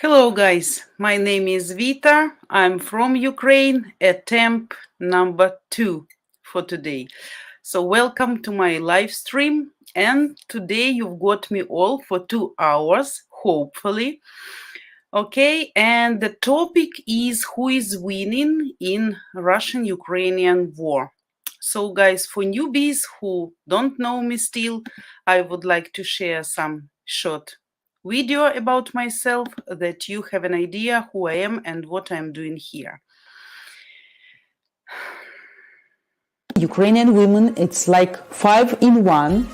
Hello guys, my name is Vita. I'm from Ukraine, attempt number 2 for today. So welcome to my live stream, and today you've got me all for 2 hours, hopefully. Okay, and the topic is who is winning in Russian-Ukrainian war. So guys, for newbies who don't know me still, I would like to share some short video about myself that you have an idea who I am and what I'm doing here. Ukrainian women, it's like 5 in 1.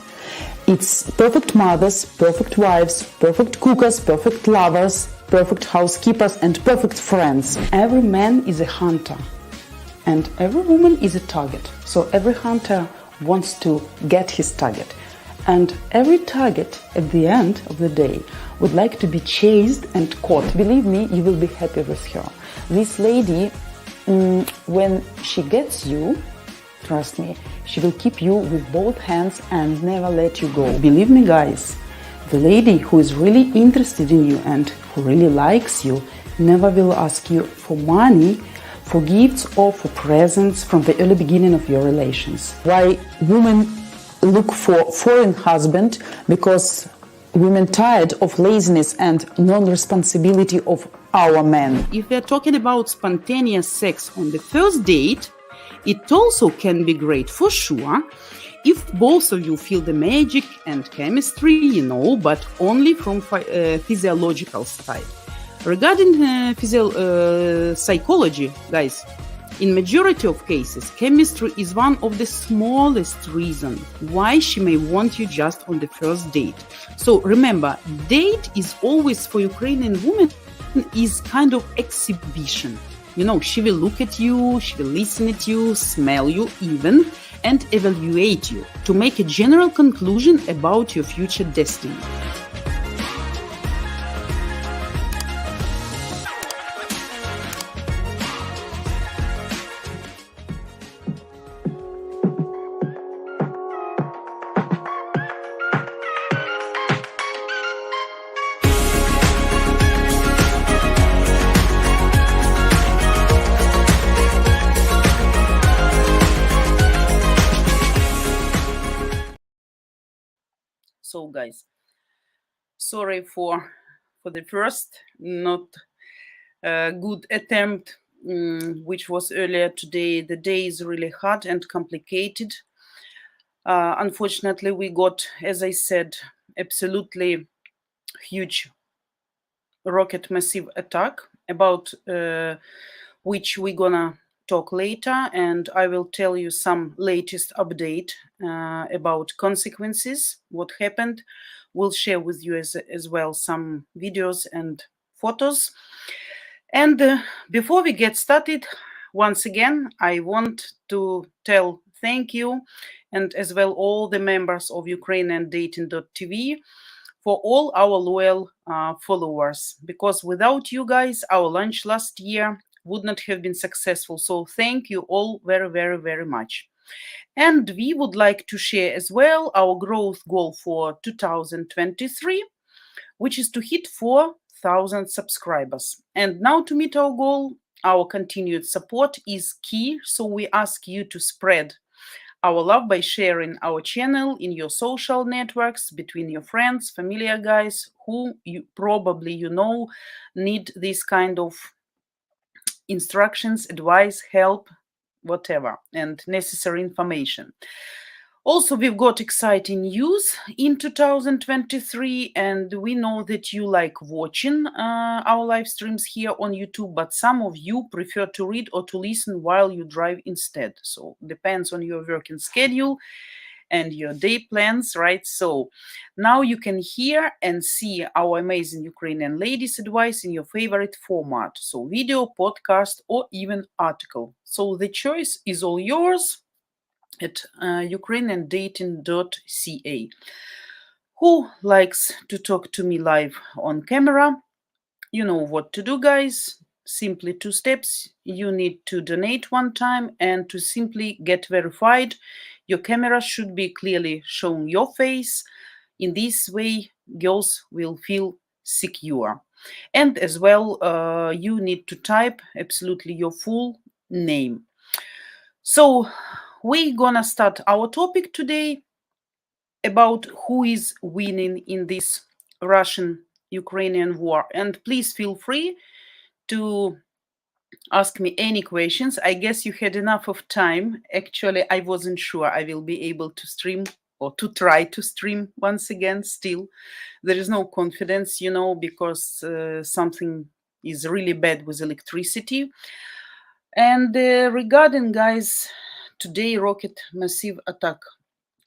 It's perfect mothers, perfect wives, perfect cookers, perfect lovers, perfect housekeepers, and perfect friends. Every man is a hunter, and every woman is a target. So every hunter wants to get his target. And every target at the end of the day would like to be chased and caught. Believe me, you will be happy with her. This lady, when she gets you, trust me, she will keep you with both hands and never let you go. Believe me, guys, the lady who is really interested in you and who really likes you never will ask you for money, for gifts, or for presents from the early beginning of your relations. Why women look for foreign husband? Because women tired of laziness and non-responsibility of our men. If we're talking about spontaneous sex on the first date, it also can be great for sure if both of you feel the magic and chemistry, but only from physiological side. Regarding psychology, guys, in majority of cases, chemistry is one of the smallest reasons why she may want you just on the first date. So remember, date is always for Ukrainian women is kind of exhibition. She will look at you, she will listen at you, smell you even, and evaluate you to make a general conclusion about your future destiny. So guys, sorry for the first not good attempt, which was earlier today. The day is really hard and complicated. Unfortunately, we got, as I said, absolutely huge rocket massive attack about which we're gonna talk later, and I will tell you some latest update about consequences, what happened. We'll share with you as well some videos and photos. And before we get started, once again, I want to tell thank you, and as well all the members of Ukrainian Dating.tv for all our loyal followers, because without you guys, our launch last year would not have been successful. So thank you all very, very, very much. And we would like to share as well our growth goal for 2023, which is to hit 4,000 subscribers. And now to meet our goal, our continued support is key. So we ask you to spread our love by sharing our channel in your social networks, between your friends, familiar guys who you probably need this kind of instructions, advice, help, whatever, and necessary information. Also, we've got exciting news in 2023, and we know that you like watching our live streams here on YouTube, but some of you prefer to read or to listen while you drive instead. So depends on your working schedule and your day plans, right? So now you can hear and see our amazing Ukrainian ladies' advice in your favorite format. So video, podcast, or even article. So the choice is all yours at ukrainiandating.ca. Who likes to talk to me live on camera? You know what to do, guys. Simply 2 steps. You need to donate one time, and to simply get verified, your camera should be clearly showing your face. In this way, girls will feel secure. And as well, you need to type absolutely your full name. So we're gonna start our topic today about who is winning in this Russian-Ukrainian war. And please feel free to ask me any questions. I guess you had enough of time. Actually, I wasn't sure I will be able to stream or to try to stream once again. Still, there is no confidence, because something is really bad with electricity. And regarding, guys, today rocket massive attack.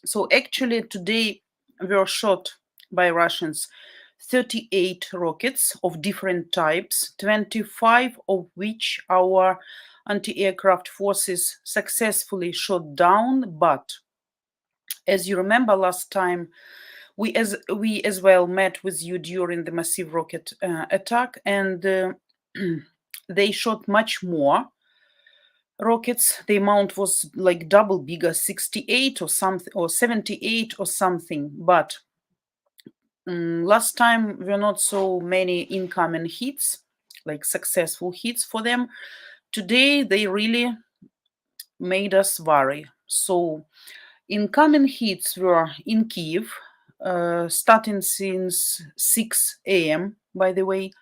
So actually today were shot by Russians 38 rockets of different types, 25 of which our anti-aircraft forces successfully shot down. But as you remember last time, we as well met with you during the massive rocket attack, and they shot much more rockets. The amount was like double bigger, 68 or something, or 78 or something. But last time were not so many incoming hits, like successful hits for them. Today they really made us worry. So incoming hits were in Kiev, starting since 6 a.m., by the way.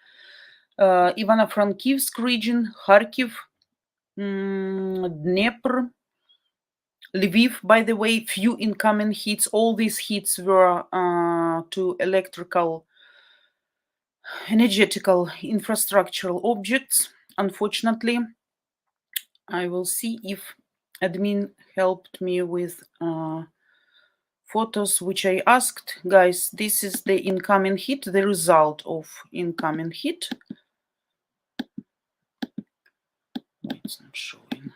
Ivano-Frankivsk region, Kharkiv, Dnepr, Lviv, by the way, few incoming hits. All these hits were to energetical, infrastructural objects. Unfortunately, I will see if admin helped me with photos which I asked. Guys, this is the incoming hit, the result of incoming hit. Why it's not showing?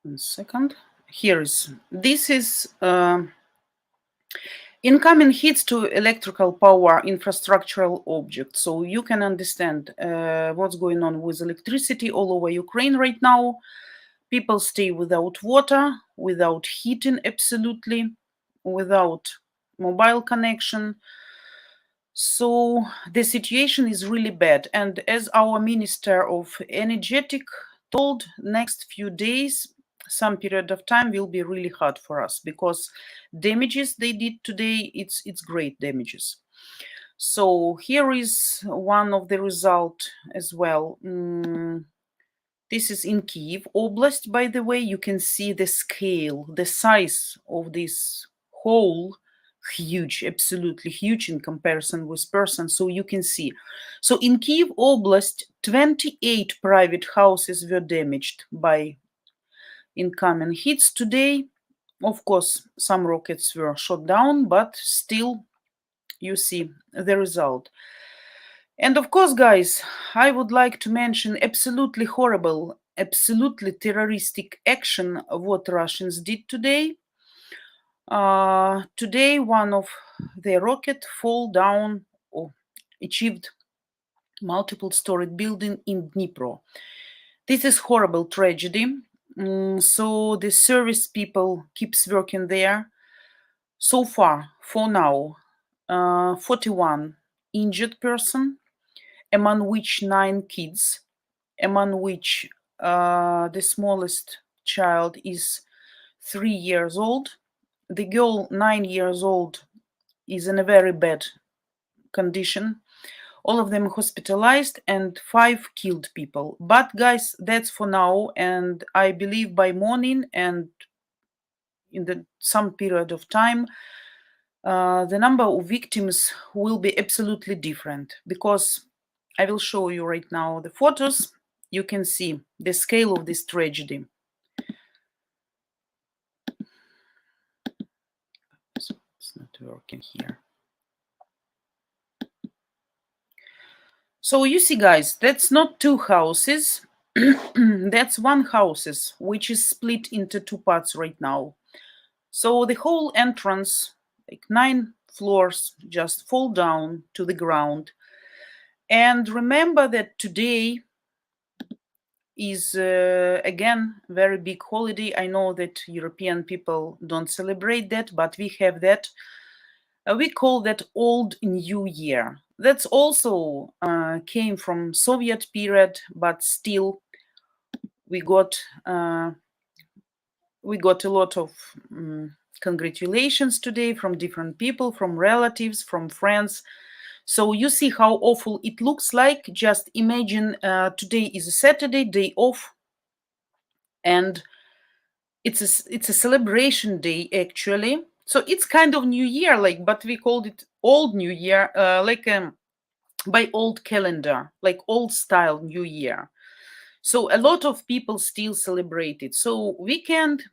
1 second. This is incoming hits to electrical power infrastructural objects. So you can understand what's going on with electricity all over Ukraine right now. People stay without water, without heating, absolutely, without mobile connection. So the situation is really bad. And as our Minister of Energetic told, next few days, some period of time will be really hard for us, because damages they did today, it's great damages. So here is one of the result as well. This is in Kiev Oblast, by the way. You can see the scale, the size of this hole, huge, absolutely huge in comparison with person. So you can see. So in Kiev Oblast, 28 private houses were damaged by incoming hits today. Of course, some rockets were shot down, but still you see the result. And of course, guys, I would like to mention absolutely horrible, absolutely terroristic action of what Russians did today. Today, one of the rocket fall down or achieved multiple-storied building in Dnipro. This is horrible tragedy. So the service people keeps working there. So far, for now, 41 injured person, among which 9 kids, among which the smallest child is 3 years old. The girl, 9 years old, is in a very bad condition. All of them hospitalized, and 5 killed people. But guys, that's for now, and I believe by morning and in some period of time, the number of victims will be absolutely different, because I will show you right now the photos. You can see the scale of this tragedy. So it's not working here. So you see, guys, that's not 2 houses. That's 1 house, which is split into 2 parts right now. So the whole entrance, like 9 floors, just fall down to the ground. And remember that today is again very big holiday. I know that European people don't celebrate that, but we have that. We call that Old New Year. That's also came from Soviet period, but still we got a lot of congratulations today from different people, from relatives, from friends. So you see how awful it looks like. Just imagine today is a Saturday, day off, and it's a celebration day actually. So it's kind of New Year, like, but we called it Old New Year, like by old calendar, like old style New Year. So a lot of people still celebrate it. So weekend,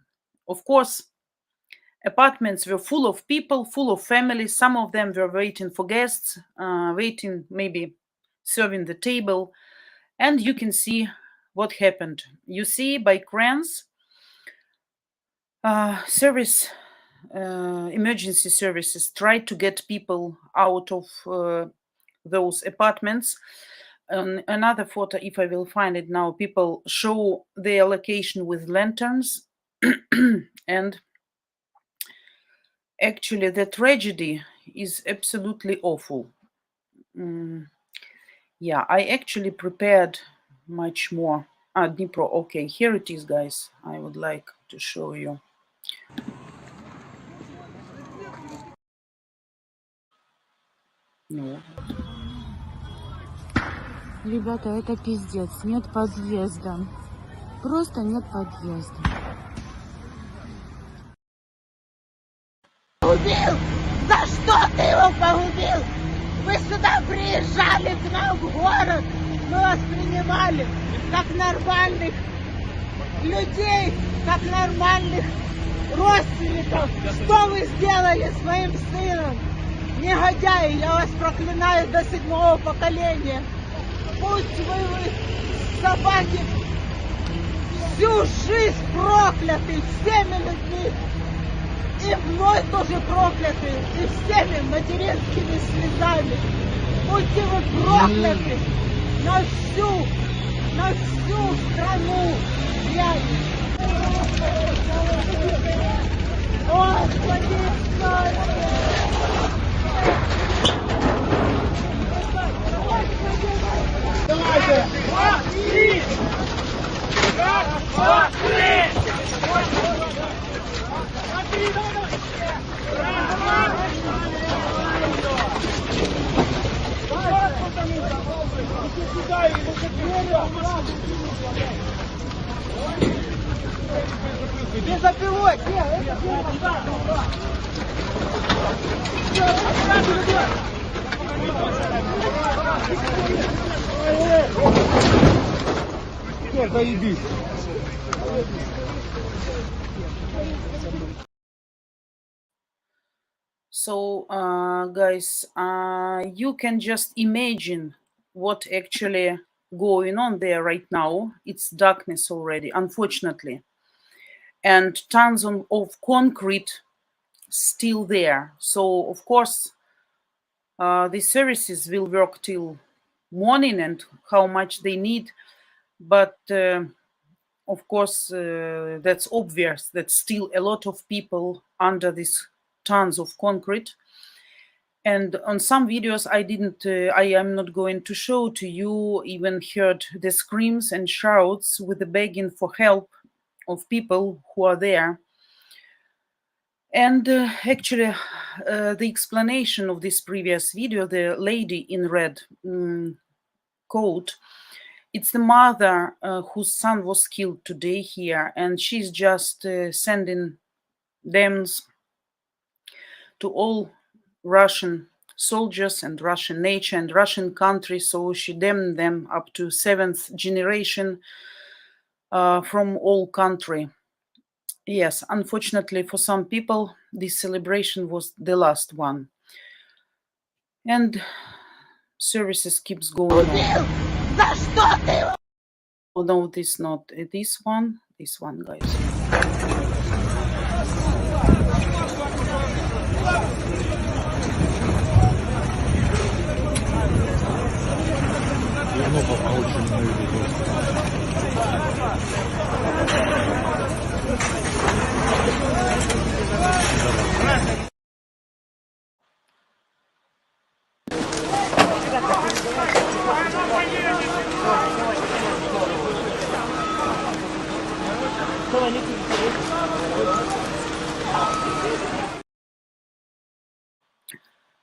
of course, apartments were full of people, full of families. Some of them were waiting for guests, waiting, maybe serving the table. And you can see what happened. You see by cranes, emergency services tried to get people out of those apartments. Another photo, if I will find it now, people show their location with lanterns. And actually the tragedy is absolutely awful. Yeah, I actually prepared much more. Dnipro, okay, here it is, guys. I would like to show you. No. Ребята, это пиздец. Нет подъезда. Просто нет подъезда. Убил! За что ты его погубил? Вы сюда приезжали к нам в город, мы вас принимали как нормальных людей, как нормальных родственников. Что вы сделали с моим сыном? Негодяи, я вас проклинаю до 7-го поколения. Пусть вы собаки, всю жизнь прокляты всеми людьми. И мной тоже прокляты, и всеми материнскими слезами. Будьте вы прокляты на всю страну. Господи, давайте! Без опилок! Заебись! So, guys, you can just imagine what actually going on there right now. It's darkness already, unfortunately. And tons of concrete still there. So, of course, the services will work till morning and how much they need. But, of course, that's obvious that still a lot of people under this tons of concrete. And on some videos I am not going to show to you, even heard the screams and shouts with the begging for help of people who are there. And actually the explanation of this previous video, the lady in red coat, it's the mother whose son was killed today here, and she's just sending them to all Russian soldiers and Russian nature and Russian country. So she damned them up to 7th generation from all country. Yes, unfortunately for some people, this celebration was the last one. And services keeps going on. Oh no, this not this one, guys.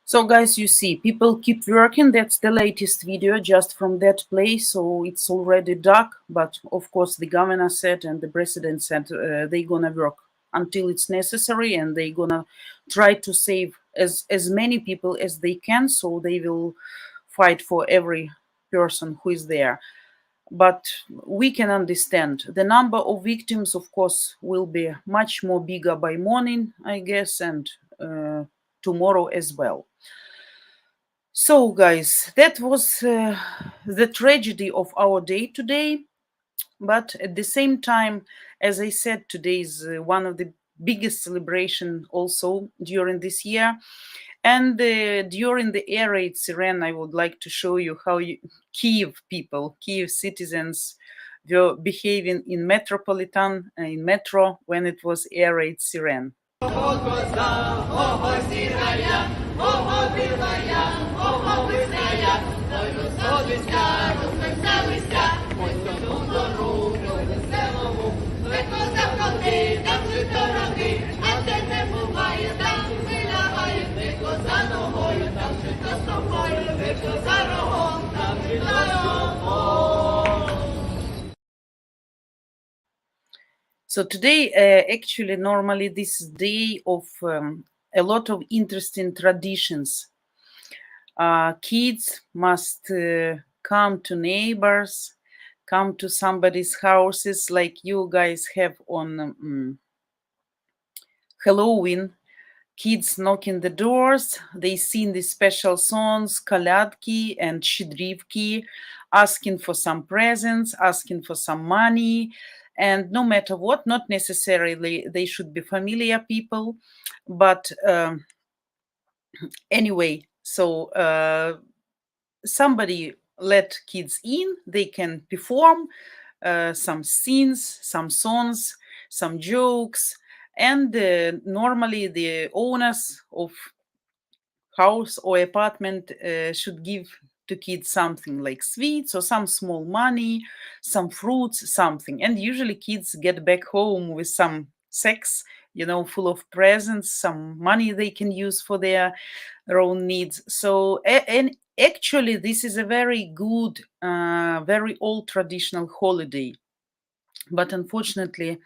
So guys, you see, people keep working. That's the latest video just from that place. So it's already dark, but of course the governor said and the president said they're gonna work until it's necessary, and they're gonna try to save as many people as they can. So they will fight for every person who is there. But we can understand the number of victims, of course, will be much more bigger by morning, I guess, and tomorrow as well. So guys, that was the tragedy of our day today. But at the same time, as I said, today is one of the biggest celebration also during this year. And during the air raid siren, I would like to show you how Kiev people, Kiev citizens were behaving in in metro when it was air raid siren. So today, actually, normally this is day of a lot of interesting traditions. Kids must come to neighbors, come to somebody's houses, like you guys have on Halloween. Kids knocking the doors, they sing the special songs, Kaladki and Shidrivki, asking for some presents, asking for some money. And no matter what, not necessarily they should be familiar people, but anyway, so somebody let kids in, they can perform some scenes, some songs, some jokes, and normally the owners of house or apartment should give to kids something like sweets or some small money, some fruits, something. And usually kids get back home with some sacks, full of presents, some money they can use for their own needs. So, and actually, this is a very good, very old traditional holiday. But unfortunately,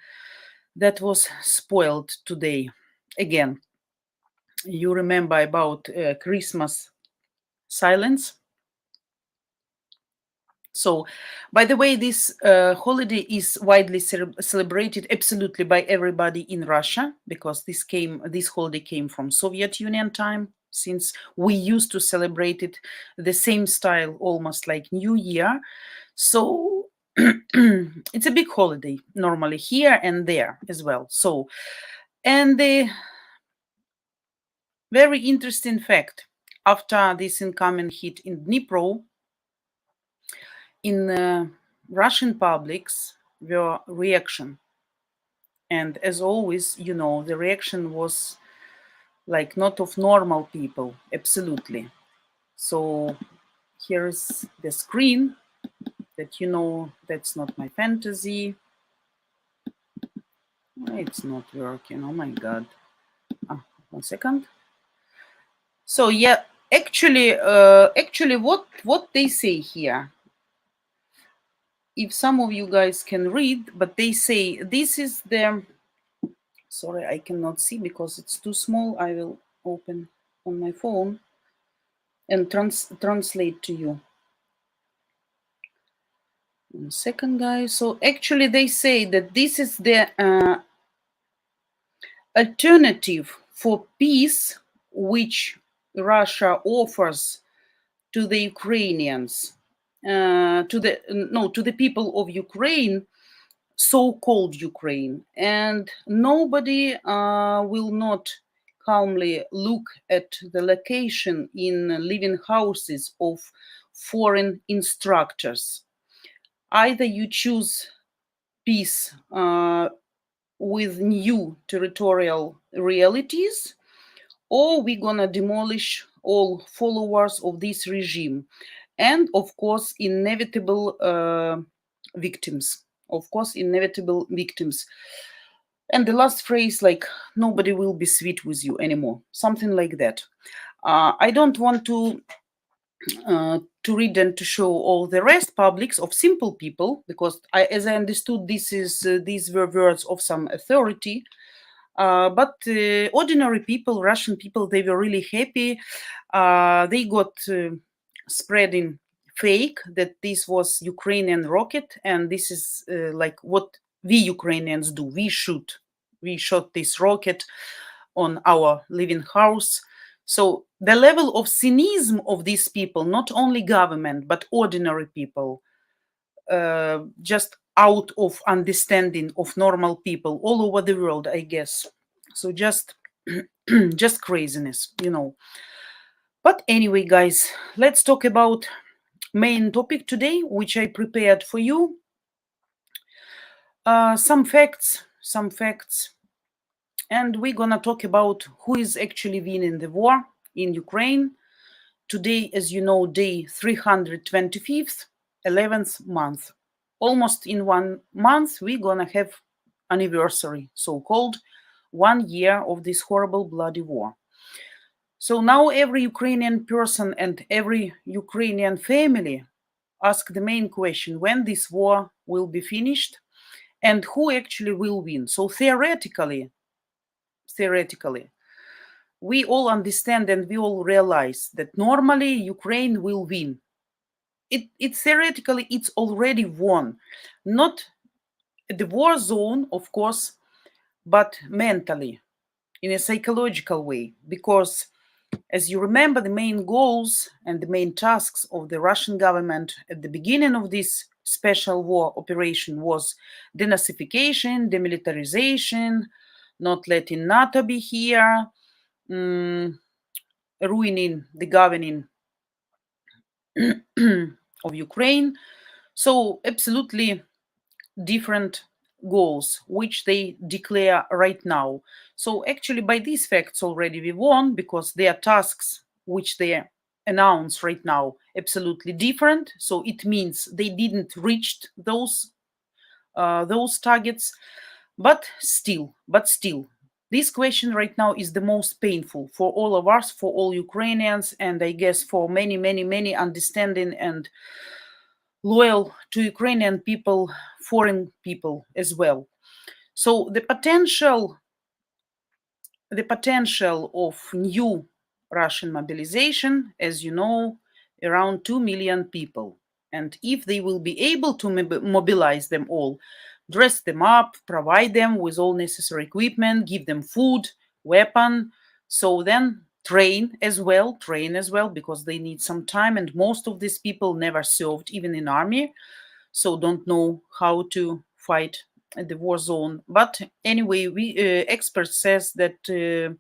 that was spoiled today. Again, you remember about Christmas silence. So, by the way, this holiday is widely celebrated absolutely by everybody in Russia, because this holiday came from Soviet Union time, since we used to celebrate it the same style, almost like New Year. So it's a big holiday normally here and there as well. So, and the very interesting fact, after this incoming hit in Dnipro, in Russian publics were reaction. And as always, the reaction was like not of normal people, absolutely. So here's the screen that that's not my fantasy. It's not working, oh my God. 1 second. So yeah, actually what they say here, if some of you guys can read, but they say this is the, sorry, I cannot see because it's too small. I will open on my phone and translate to you. 1 second, guys. So actually they say that this is the alternative for peace which Russia offers to the Ukrainians, to the people of Ukraine, so-called Ukraine, and nobody will not calmly look at the location in living houses of foreign instructors. Either you choose peace with new territorial realities, or we're gonna demolish all followers of this regime, and of course inevitable victims. Of course, inevitable victims. And the last phrase, like, nobody will be sweet with you anymore. Something like that. I don't want to read and to show all the rest publics of simple people, because as I understood, these were words of some authority. But ordinary people, Russian people, they were really happy. They got spreading fake that this was Ukrainian rocket, and this is like what we Ukrainians do. We shot this rocket on our living house. So the level of cynicism of these people, not only government, but ordinary people, just out of understanding of normal people all over the world, I guess. So just just craziness, you know. But anyway, guys, let's talk about main topic today, which I prepared for you. Some facts, and we're gonna talk about who is actually winning the war in Ukraine. Today, as you know, day 325th, 11th month. Almost in 1 month, we're gonna have anniversary, so-called 1 year of this horrible bloody war. So now every Ukrainian person and every Ukrainian family ask the main question, when this war will be finished and who actually will win. So theoretically, we all understand and we all realize that normally Ukraine will win. It theoretically, it's already won. Not the war zone, of course, but mentally, in a psychological way. Because, as you remember, the main goals and the main tasks of the Russian government at the beginning of this special war operation was denazification, demilitarization, not letting NATO be here, ruining the governing of Ukraine. So absolutely different goals, which they declare right now. So actually by these facts already we won, because their tasks, which they announce right now, absolutely different. So it means they didn't reach those targets. But still, this question right now is the most painful for all of us, for all Ukrainians, and I guess for many understanding and loyal to Ukrainian people, foreign people as well. So the potential of new Russian mobilization, as you know, around 2 million people. And if they will be able to mobilize them all, dress them up, provide them with all necessary equipment, give them food, weapon, so then train as well, because they need some time. And most of these people never served even in army, so don't know how to fight at the war zone. But anyway, experts says that the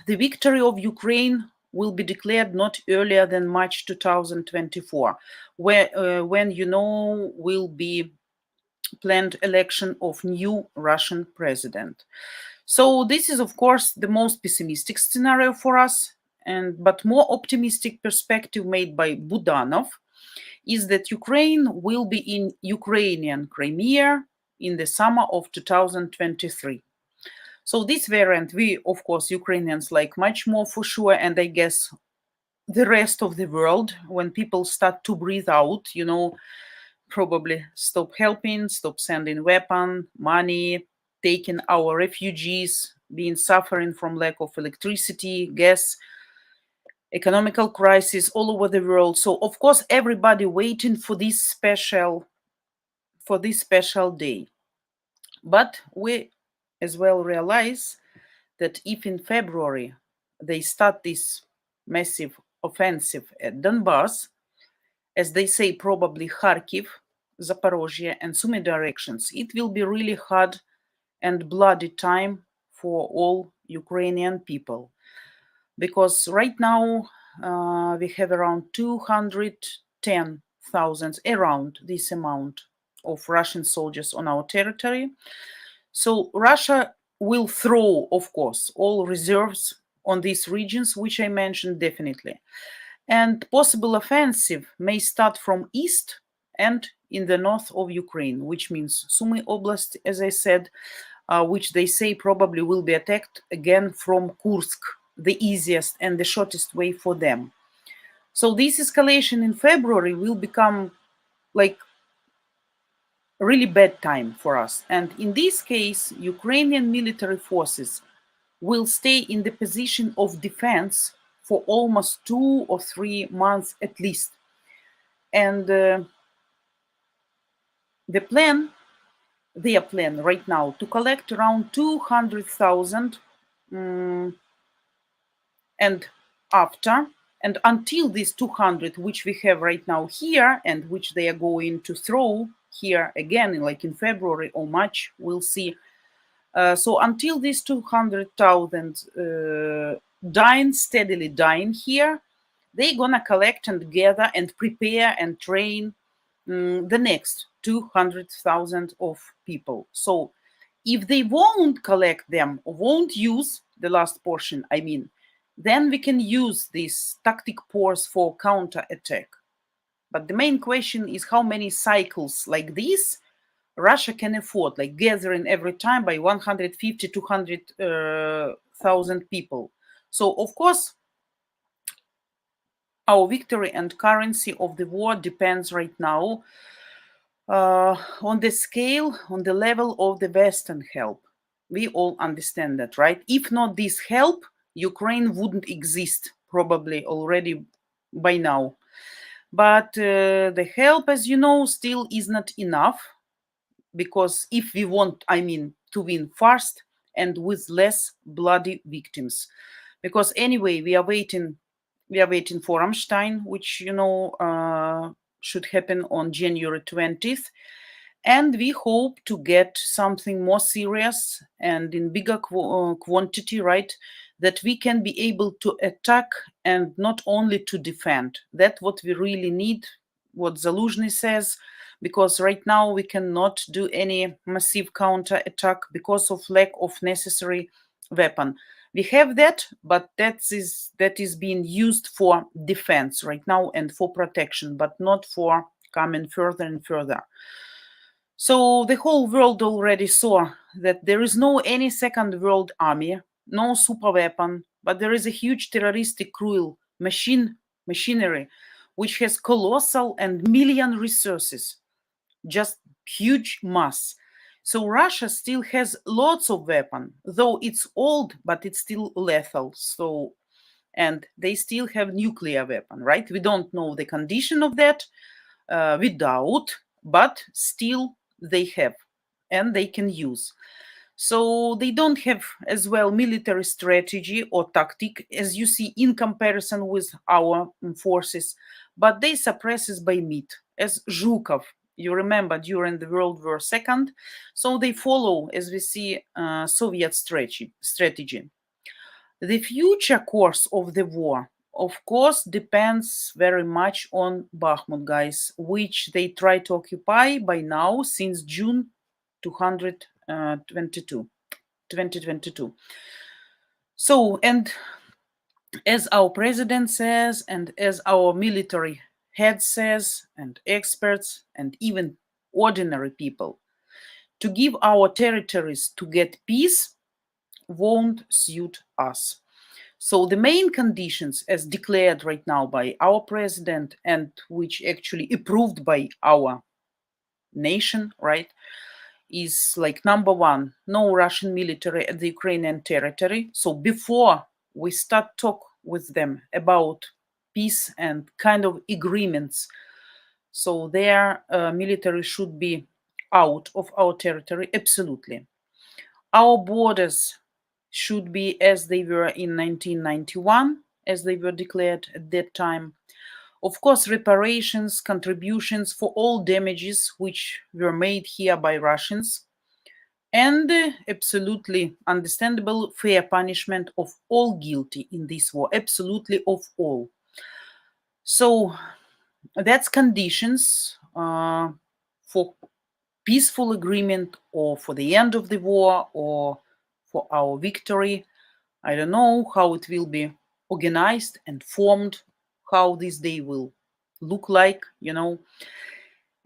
victory of Ukraine will be declared not earlier than March 2024, when will be planned election of new Russian president. So this is, of course, the most pessimistic scenario for us, but more optimistic perspective made by Budanov is that Ukraine will be in Ukrainian Crimea in the summer of 2023. So this variant, we, of course, Ukrainians like much more for sure, and I guess the rest of the world, when people start to breathe out, probably stop helping, stop sending weapon, money, taking our refugees, suffering from lack of electricity, gas, economical crisis all over the world. So of course everybody waiting for this special day. But we as well realize that if in February they start this massive offensive at Donbass, as they say, probably Kharkiv, Zaporozhye, and Sumy directions, it will be really hard and bloody time for all Ukrainian people. Because right now we have around 210,000, around this amount of Russian soldiers on our territory. So Russia will throw, of course, all reserves on these regions, which I mentioned definitely. And possible offensive may start from east and in the north of Ukraine, which means Sumy Oblast, as I said, which they say probably will be attacked again from Kursk the easiest and the shortest way for them. So this escalation in February will become like a really bad time for us. And in this case, Ukrainian military forces will stay in the position of defense for almost 2 or 3 months at least. And their plan right now to collect around 200,000 and after, and until these 200, which we have right now here, and which they are going to throw here again, like in February or March, we'll see. So until these 200,000 steadily dying here, they're gonna collect and gather and prepare and train the next 200,000 of people. So if they won't collect them or won't use the last portion, I mean, then we can use this tactic pause for counter-attack. But the main question is how many cycles like this Russia can afford, like gathering every time by 150, 200,000 people. So, of course, our victory and currency of the war depends right now on the scale, on the level of the Western help. We all understand that, right? If not this help, Ukraine wouldn't exist probably already by now. But the help, as you know, still is not enough, because if we want, I mean, to win fast and with less bloody victims. Because anyway, we are waiting for Ramstein, which, you know, should happen on January 20th. And we hope to get something more serious and in bigger quantity, right? That we can be able to attack and not only to defend. That's what we really need, what Zaluzhny says, because right now we cannot do any massive counter-attack because of lack of necessary weapon. We have that, but that is being used for defense right now and for protection, but not for coming further and further. So the whole world already saw that there is no any second world army, no super weapon, but there is a huge terroristic cruel machinery which has colossal and million resources, just huge mass. So Russia still has lots of weapon, though it's old, but it's still lethal. So, and they still have nuclear weapon, right? We don't know the condition of that, we doubt, but still they have and they can use. So they don't have as well military strategy or tactic, as you see, in comparison with our forces, but they suppress us by meat, as Zhukov, you remember, during the World War II. So they follow, as we see, Soviet strategy. The future course of the war, of course, depends very much on Bakhmut, guys, which they try to occupy by now since June 2022. So, and as our president says, and as our military head says, and experts, and even ordinary people, to give our territories to get peace won't suit us. So the main conditions, as declared right now by our president, and which actually approved by our nation, right, is like number one, no Russian military at the Ukrainian territory. So before we start talk with them about peace and kind of agreements, so their military should be out of our territory, absolutely. Our borders should be as they were in 1991, as they were declared at that time. Of course, reparations, contributions for all damages which were made here by Russians, and absolutely understandable fair punishment of all guilty in this war, absolutely of all. So that's conditions for peaceful agreement, or for the end of the war, or for our victory. I don't know how it will be organized and formed, how this day will look like, you know.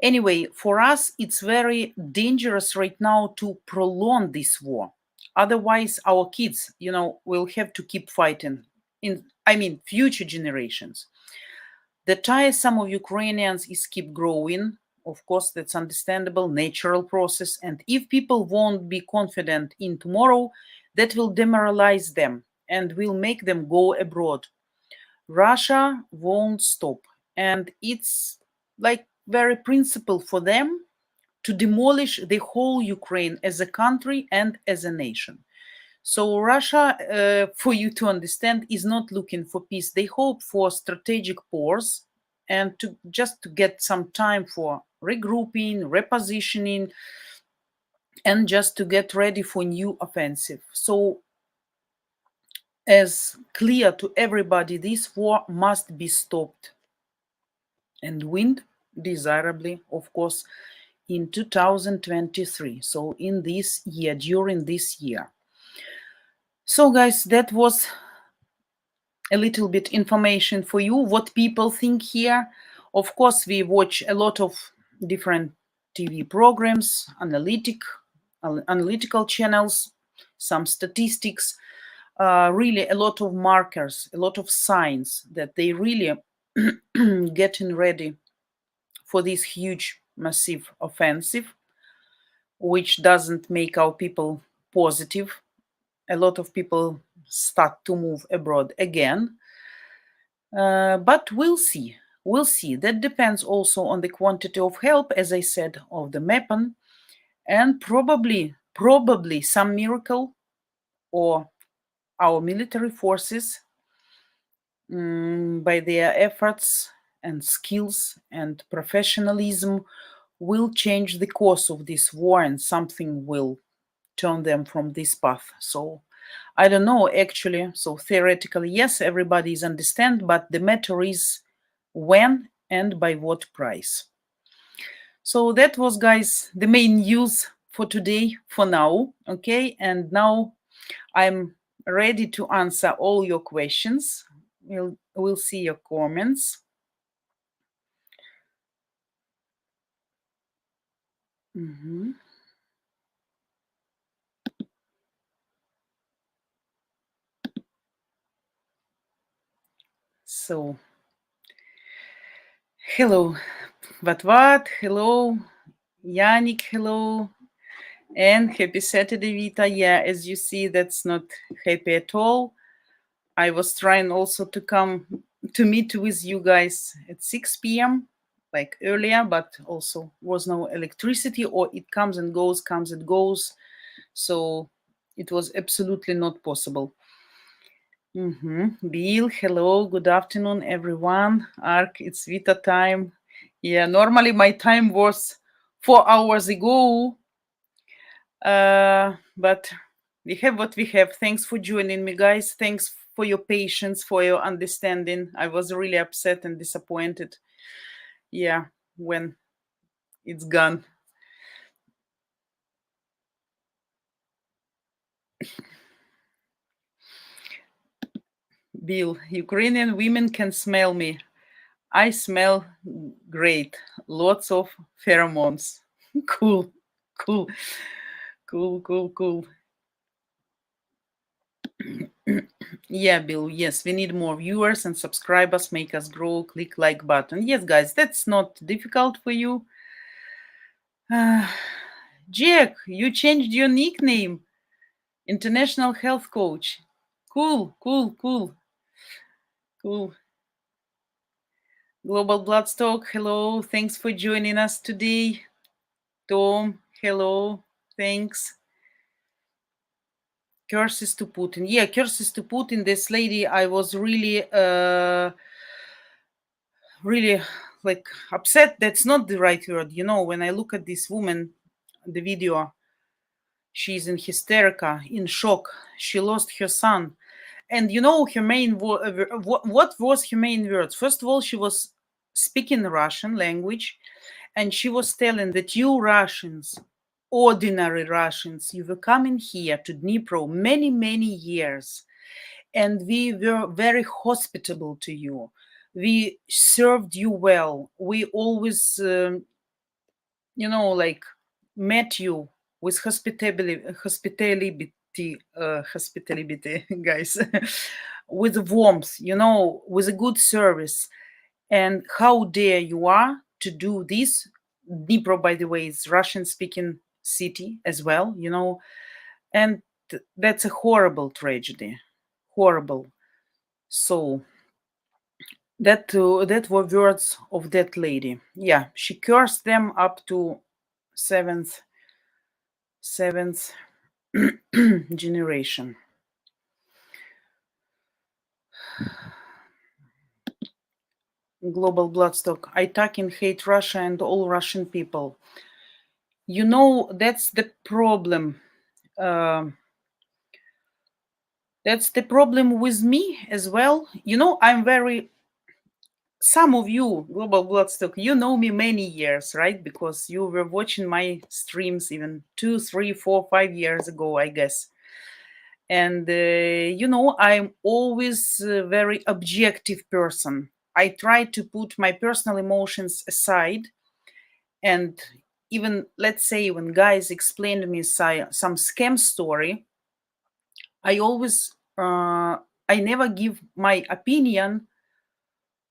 Anyway, for us, it's very dangerous right now to prolong this war. Otherwise, our kids, will have to keep fighting. Future generations. The tiresome of Ukrainians is keep growing. Of course, that's understandable, natural process. And if people won't be confident in tomorrow, that will demoralize them and will make them go abroad. Russia won't stop. And it's like very principle for them to demolish the whole Ukraine as a country and as a nation. So Russia, for you to understand, is not looking for peace. They hope for strategic pause and to get some time for regrouping, repositioning, and just to get ready for new offensive. So as clear to everybody, this war must be stopped and win desirably, of course, in 2023. So in this year, during this year. So guys, that was a little bit information for you, what people think here. Of course, we watch a lot of different TV programs, analytical channels, some statistics, really a lot of markers, a lot of signs that they really getting ready for this huge, massive offensive, which doesn't make our people positive. A lot of people start to move abroad again. But we'll see. We'll see. That depends also on the quantity of help, as I said, of the weapon, and probably some miracle or our military forces by their efforts and skills and professionalism will change the course of this war and something will turn them from this path. So I don't know, actually. So theoretically, yes, everybody is understand, but the matter is when and by what price. So that was, guys, the main news for today, for now. Okay, and now I'm ready to answer all your questions. We'll see your comments. So, hello, Vatvat, hello, Yannick, hello, and happy Saturday, Vita. Yeah, as you see, that's not happy at all. I was trying also to come to meet with you guys at 6 p.m. like earlier, but also was no electricity, or it comes and goes, comes and goes. So it was absolutely not possible. Bill, hello, good afternoon, everyone. Ark, it's Vita time. Yeah, normally my time was 4 hours ago, but we have what we have. Thanks for joining me, guys. Thanks for your patience, for your understanding. I was really upset and disappointed. Yeah, when it's gone. Bill, Ukrainian women can smell me. I smell great. Lots of pheromones. Cool. Yeah, Bill, yes, we need more viewers and subscribers. Make us grow. Click like button. Yes, guys, that's not difficult for you. Jack, you changed your nickname. International Health Coach. Cool. Global Bloodstock, hello. Thanks for joining us today. Tom, hello. Thanks. Curses to Putin. Yeah, curses to Putin. This lady, I was really like upset. That's not the right word. When I look at this woman, the video, she's in hysterica, in shock. She lost her son. And her main what was her main words? First of all, she was speaking Russian language, and she was telling that you Russians, ordinary Russians, you were coming here to Dnipro many, many years, and we were very hospitable to you. We served you well. We always, met you with hospitality, hospitality, guys, with warmth, you know, with a good service. And how dare you are to do this? Dnipro, by the way, is Russian-speaking city as well, you know, and that's a horrible tragedy, horrible. So that were words of that lady. Yeah, she cursed them up to seventh generation. Global Bloodstock. I attack and hate Russia and all Russian people. You know, that's the problem. That's the problem with me as well. You know, I'm very... Some of you, Global Bloodstock, you know me many years, right? Because you were watching my streams even 2, 3, 4, 5 years ago, I guess. And, you know, I'm always a very objective person. I try to put my personal emotions aside. And even, let's say, when guys explain to me some scam story, I always, I never give my opinion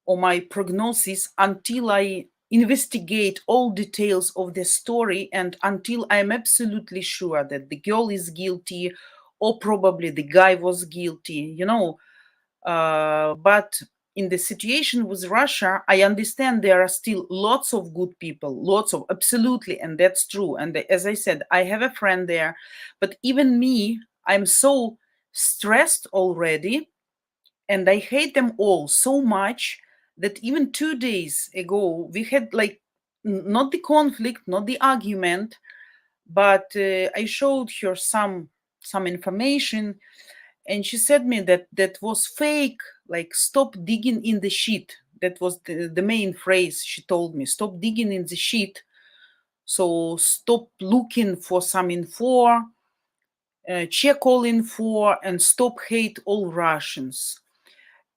or my prognosis until I investigate all details of the story and until I'm absolutely sure that the girl is guilty or probably the guy was guilty, you know. But in the situation with Russia, I understand there are still lots of good people, lots of, absolutely, and that's true. And as I said, I have a friend there, but even me, I'm so stressed already, and I hate them all so much that even 2 days ago we had like not the conflict, not the argument, but I showed her some information, and she said me that was fake, like stop digging in the shit. That was the main phrase she told me: stop digging in the shit. So stop looking for some info, check all info, and stop hate all Russians.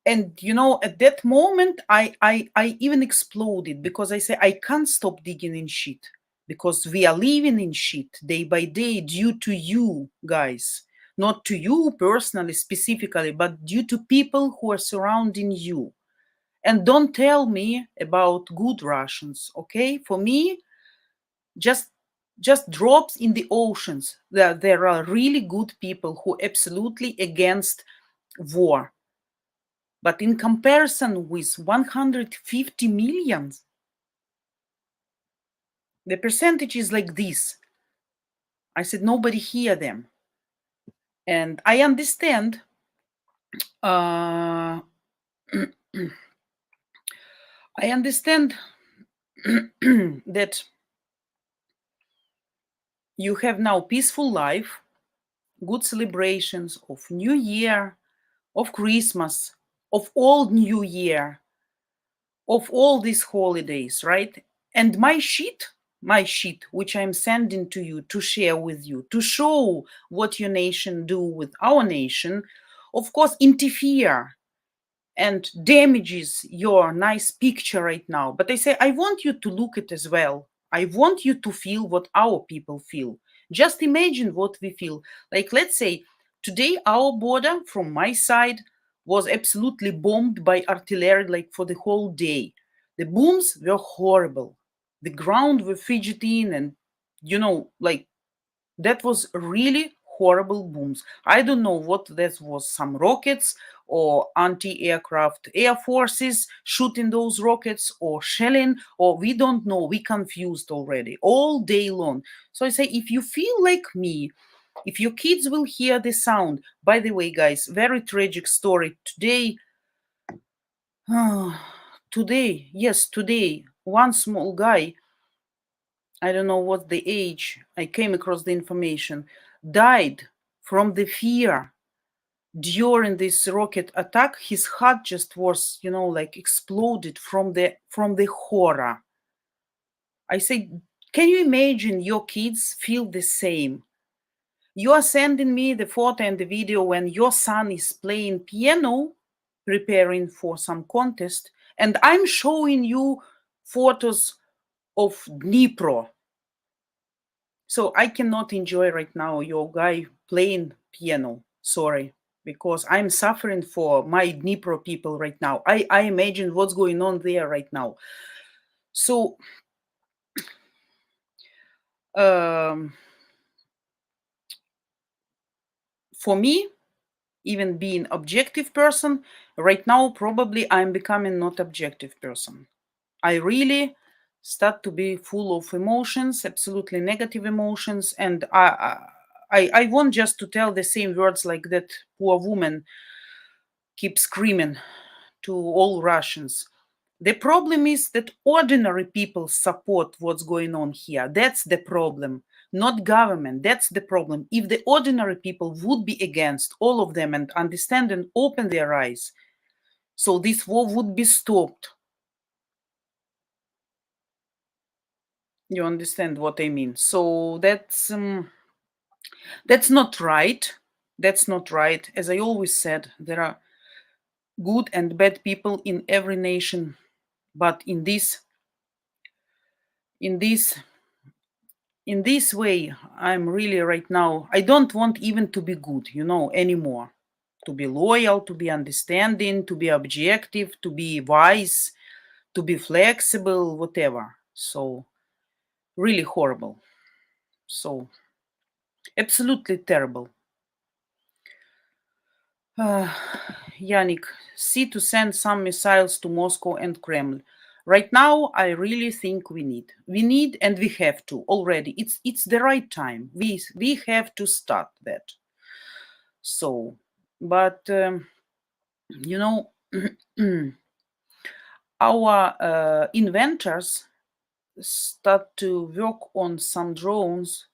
And you know, at that moment I even exploded, because I say I can't stop digging in shit, because we are living in shit day by day due to you guys, not to you personally specifically, but due to people who are surrounding you. And don't tell me about good Russians, okay? For me, just drops in the oceans. There are really good people who are absolutely against war. But in comparison with 150 million, the percentage is like this. I said, nobody hear them. And I understand I understand that you have now peaceful life, good celebrations of New Year, of Christmas, of Old New Year, of all these holidays, right? And my sheet, which I'm sending to you to share with you, to show what your nation do with our nation, of course, interfere and damages your nice picture right now. But I say, I want you to look at as well. I want you to feel what our people feel. Just imagine what we feel. Like, let's say, today our border from my side was absolutely bombed by artillery, like for the whole day. The booms were horrible. The ground were fidgeting, and, you know, like, that was really horrible booms. I don't know what that was, some rockets or anti-aircraft air forces shooting those rockets or shelling, or we don't know. We confused already all day long. So I say, if you feel like me, if your kids will hear the sound, by the way, guys, very tragic story today. Today, one small guy, I don't know what the age, I came across the information, died from the fear during this rocket attack. His heart just was, you know, like exploded from the horror. I say, can you imagine your kids feel the same? You are sending me the photo and the video when your son is playing piano, preparing for some contest, and I'm showing you photos of Dnipro. So I cannot enjoy right now your guy playing piano. Sorry, because I'm suffering for my Dnipro people right now. I imagine what's going on there right now. So for me, even being objective person, right now probably I'm becoming not objective person. I really start to be full of emotions, absolutely negative emotions, and I want just to tell the same words like that poor woman keeps screaming to all Russians. The problem is that ordinary people support what's going on here. That's the problem, not government. That's the problem. If the ordinary people would be against all of them and understand and open their eyes, so this war would be stopped. You understand what I mean? So that's not right. That's not right. As I always said, there are good and bad people in every nation, but in this way, I'm really right now, I don't want even to be good, anymore. To be loyal, to be understanding, to be objective, to be wise, to be flexible, whatever. So really horrible. So absolutely terrible. Yannick, see to send some missiles to Moscow and Kremlin. Right now, I really think we need, and we have to already. It's the right time. We have to start that. So, but our inventors start to work on some drones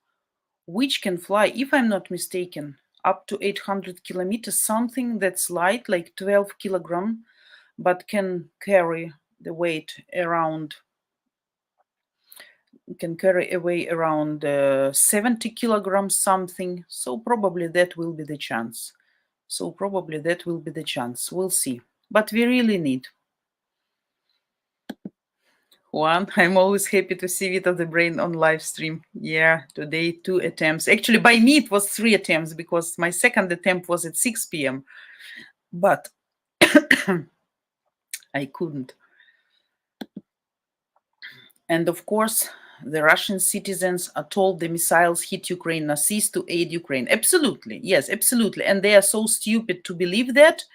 which can fly, if I'm not mistaken, up to 800 kilometers, something that's light, like 12 kilogram, but can carry the weight around, can carry away around 70 kilograms something. So probably that will be the chance. We'll see. But we really need. Juan, I'm always happy to see Vita the Brain on live stream. Yeah, today 2 attempts. Actually, by me it was 3 attempts because my second attempt was at 6 p.m. But I couldn't. And of course, the Russian citizens are told the missiles hit Ukraine, cease to aid Ukraine. Absolutely. Yes, absolutely. And they are so stupid to believe that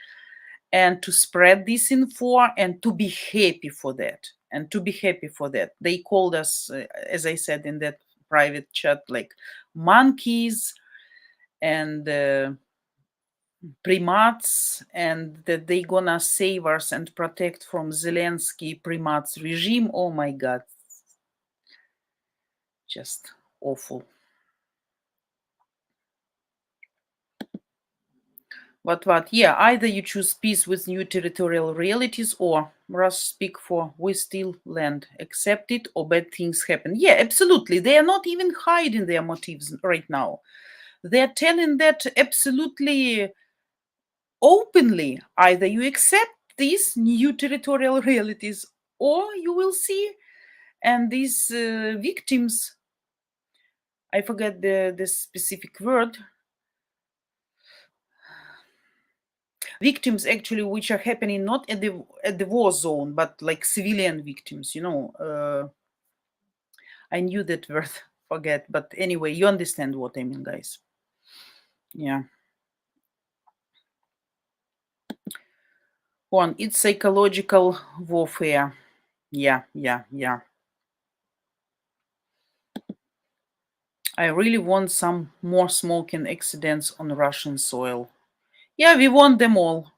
and to spread this info and to be happy for that. They called us, as I said in that private chat, like monkeys and primates, and that they gonna save us and protect from Zelensky primates regime. Oh my God. Just awful. But yeah, either you choose peace with new territorial realities or Russ speak for we still land, accept it or bad things happen. Yeah, absolutely. They are not even hiding their motives right now. They're telling that absolutely openly. Either you accept these new territorial realities or you will see. And these victims, I forget the specific word, victims actually which are happening not at the war zone but like civilian victims, I knew that word, forget, but anyway, you understand what I mean, guys. Yeah. One, it's psychological warfare. Yeah. I really want some more smoking accidents on Russian soil. Yeah, we want them all.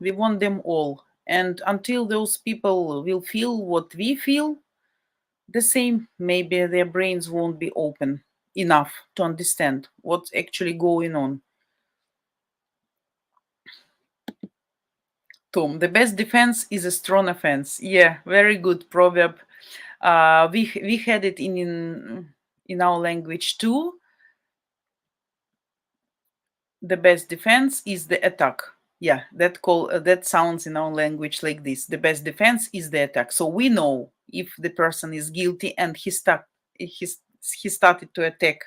And until those people will feel what we feel, the same, maybe their brains won't be open enough to understand what's actually going on. Tom, the best defense is a strong offense. Yeah, very good proverb. We had it in our language too. The best defense is the attack. Yeah, that sounds in our language like this. The best defense is the attack. So we know if the person is guilty and he started to attack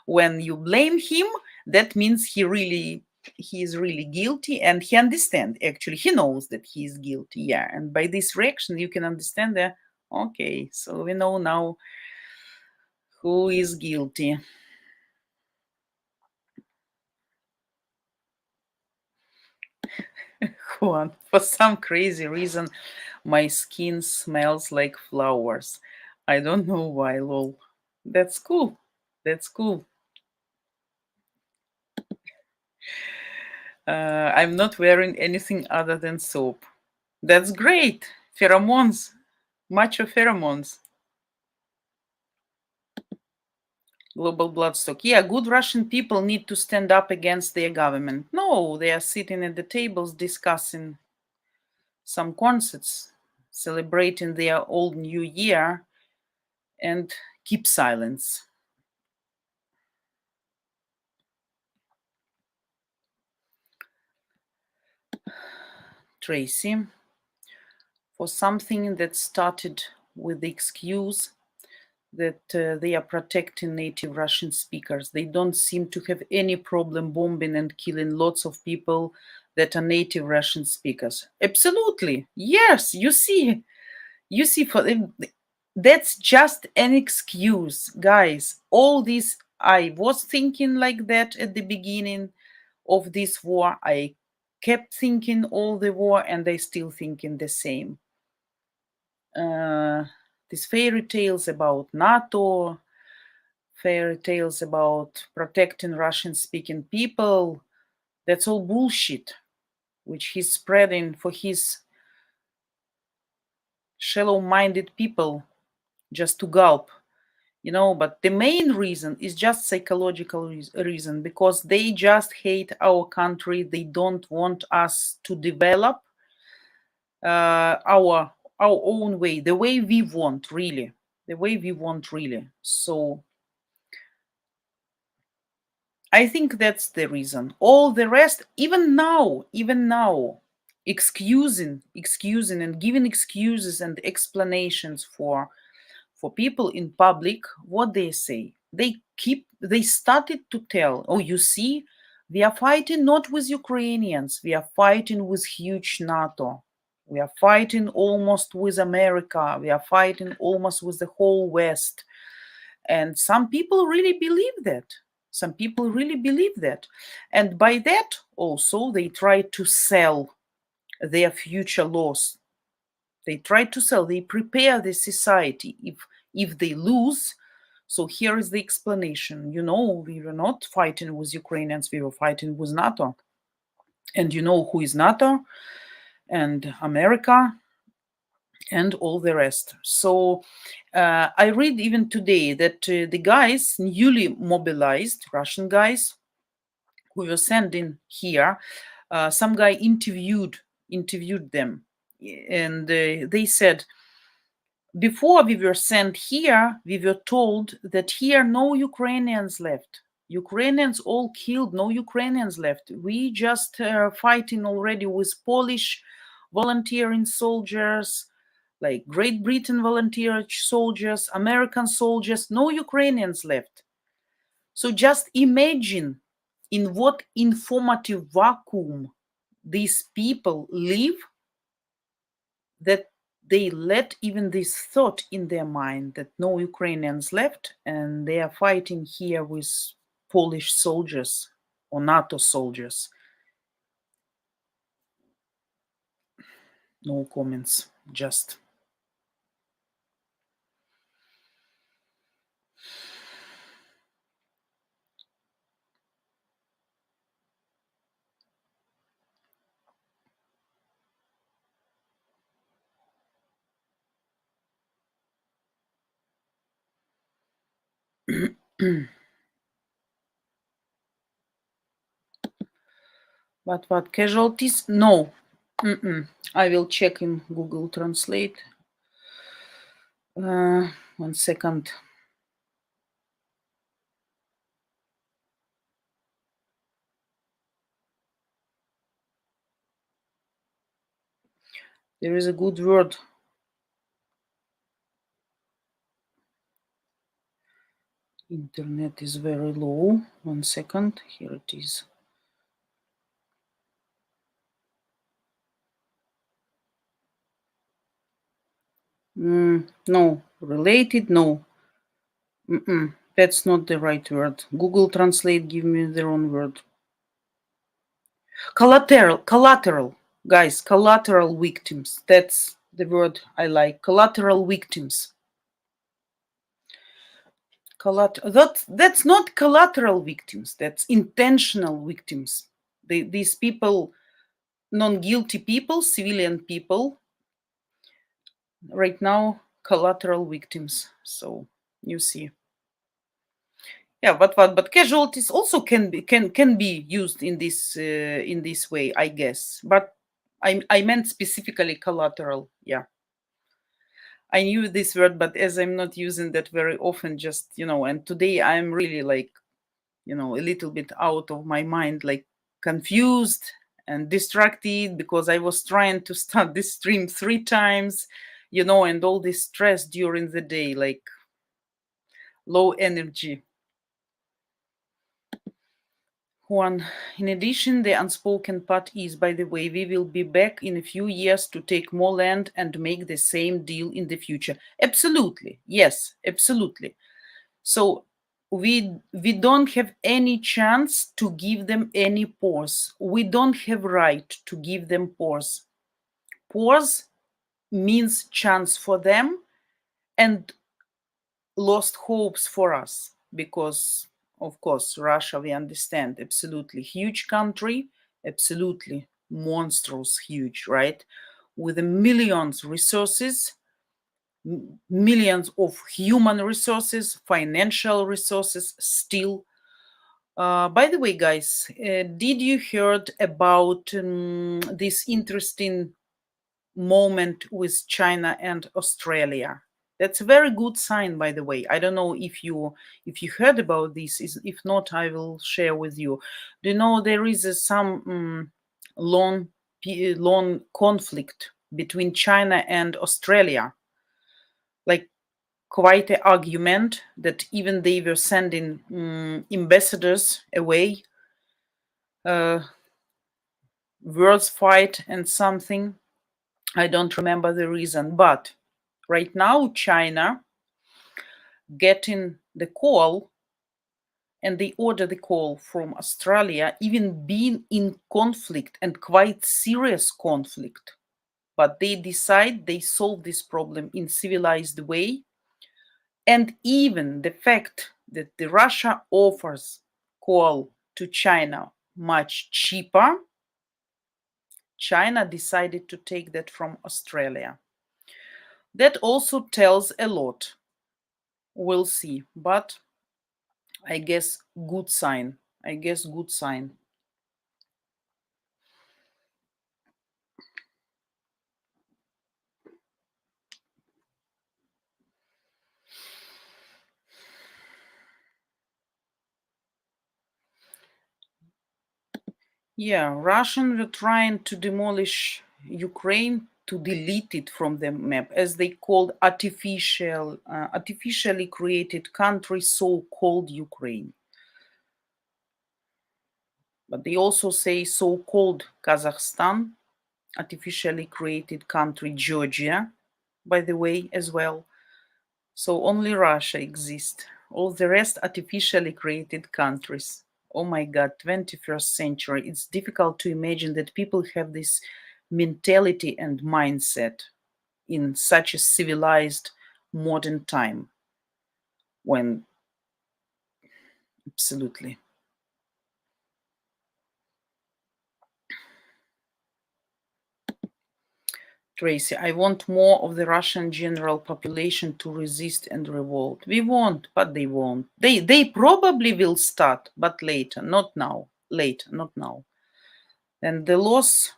when you blame him, that means he really he is really guilty, and he understands, actually, he knows that he is guilty, yeah. And by this reaction, you can understand that, okay, so we know now who is guilty. Juan, for some crazy reason, my skin smells like flowers. I don't know why, lol. That's cool. That's cool. I'm not wearing anything other than soap. That's great. Pheromones. Macho pheromones. Global bloodstock. Yeah, good Russian people need to stand up against their government. No, they are sitting at the tables discussing some concerts, celebrating their old new year, and keep silence. Tracy, for something that started with the excuse that they are protecting native Russian speakers. They don't seem to have any problem bombing and killing lots of people that are native Russian speakers. Absolutely. Yes, you see, for them, that's just an excuse, guys. All this, I was thinking like that at the beginning of this war. I kept thinking all the war, and I still thinking the same. These fairy tales about NATO, fairy tales about protecting Russian speaking people, that's all bullshit, which he's spreading for his shallow minded people just to gulp, but the main reason is just psychological reason, because they just hate our country. They don't want us to develop our own way, the way we want, really. So I think that's the reason. All the rest, even now, excusing and giving excuses and explanations for people in public, what they say, they started to tell, oh, you see, we are fighting not with Ukrainians, we are fighting with huge NATO. We are fighting almost with America. We are fighting almost with the whole West. And some people really believe that. And by that, also, they try to sell their future laws. They prepare the society if they lose. So here is the explanation. We were not fighting with Ukrainians, we were fighting with NATO. And you know who is NATO? And America, and all the rest. So I read even today that the guys, newly mobilized Russian guys who were sent in here, some guy interviewed them, and they said, before we were sent here, we were told that here no Ukrainians left. Ukrainians all killed, no Ukrainians left. We just fighting already with Polish volunteering soldiers, like Great Britain volunteer soldiers, American soldiers, no Ukrainians left. So just imagine in what informative vacuum these people live, that they let even this thought in their mind that no Ukrainians left and they are fighting here with Polish soldiers or NATO soldiers. No comments, just. But what casualties? No. I will check in Google Translate. 1 second. There is a good word. Internet is very low. 1 second. Here it is. No, related, no. That's not the right word. Google Translate give me the wrong word. Collateral, guys, collateral victims. That's the word I like. Collateral victims. That's not collateral victims. That's intentional victims. These people, non-guilty people, civilian people, right now collateral victims. So you see. Yeah, but casualties also can be used in this way, I guess. But I meant specifically collateral. Yeah, I knew this word, but as I'm not using that very often, just and today I'm really like a little bit out of my mind, like confused and distracted because I was trying to start this stream 3 times, and all this stress during the day, like low energy. Juan, in addition, the unspoken part is, by the way, we will be back in a few years to take more land and make the same deal in the future. Absolutely. Yes, absolutely. So we don't have any chance to give them any pause. We don't have right to give them pause. Pause means chance for them and lost hopes for us because, of course, Russia, we understand, absolutely huge country, absolutely monstrous huge, right? With millions resources, millions of human resources, financial resources still. By the way, guys, did you heard about this interesting moment with China and Australia? That's a very good sign, by the way. I don't know if you heard about this. If not, I will share with you. Do you know there is some long conflict between China and Australia? Like quite an argument that even they were sending ambassadors away, words fight and something. I don't remember the reason, but right now China getting the call, and they order the call from Australia, even being in conflict and quite serious conflict. But they decide they solve this problem in civilized way. And even the fact that the Russia offers coal to China much cheaper, China decided to take that from Australia. That also tells a lot. We'll see. But I guess good sign. Good sign. Yeah, Russians were trying to demolish Ukraine, to delete it from the map, as they called artificially created country, so-called Ukraine. But they also say so-called Kazakhstan, artificially created country, Georgia, by the way, as well. So only Russia exists. All the rest artificially created countries. Oh my God, 21st century. It's difficult to imagine that people have this mentality and mindset in such a civilized modern time when absolutely. Tracy, I want more of the Russian general population to resist and revolt. We won't, but they won't. They probably will start, but later, not now. Later, not now. And the loss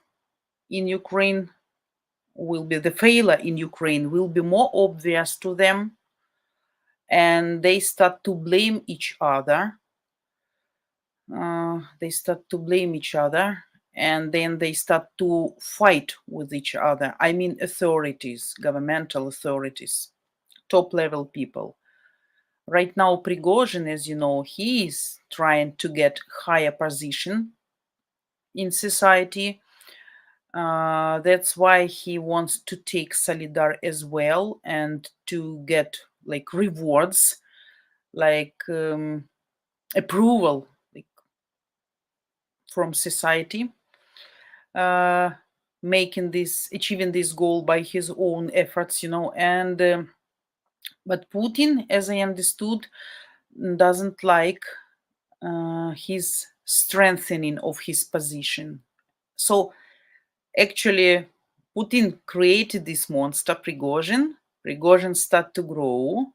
in Ukraine will be, the failure in Ukraine will be more obvious to them, and they start to blame each other. And then they start to fight with each other. I mean, authorities, governmental authorities, top level people. Right now, Prigozhin, as you know, he is trying to get higher position in society. That's why he wants to take Solidar as well and to get like rewards, like approval, like, from society, achieving this goal by his own efforts, and but Putin, as I understood, doesn't like his strengthening of his position. So actually, Putin created this monster, Prigozhin. Prigozhin start to grow,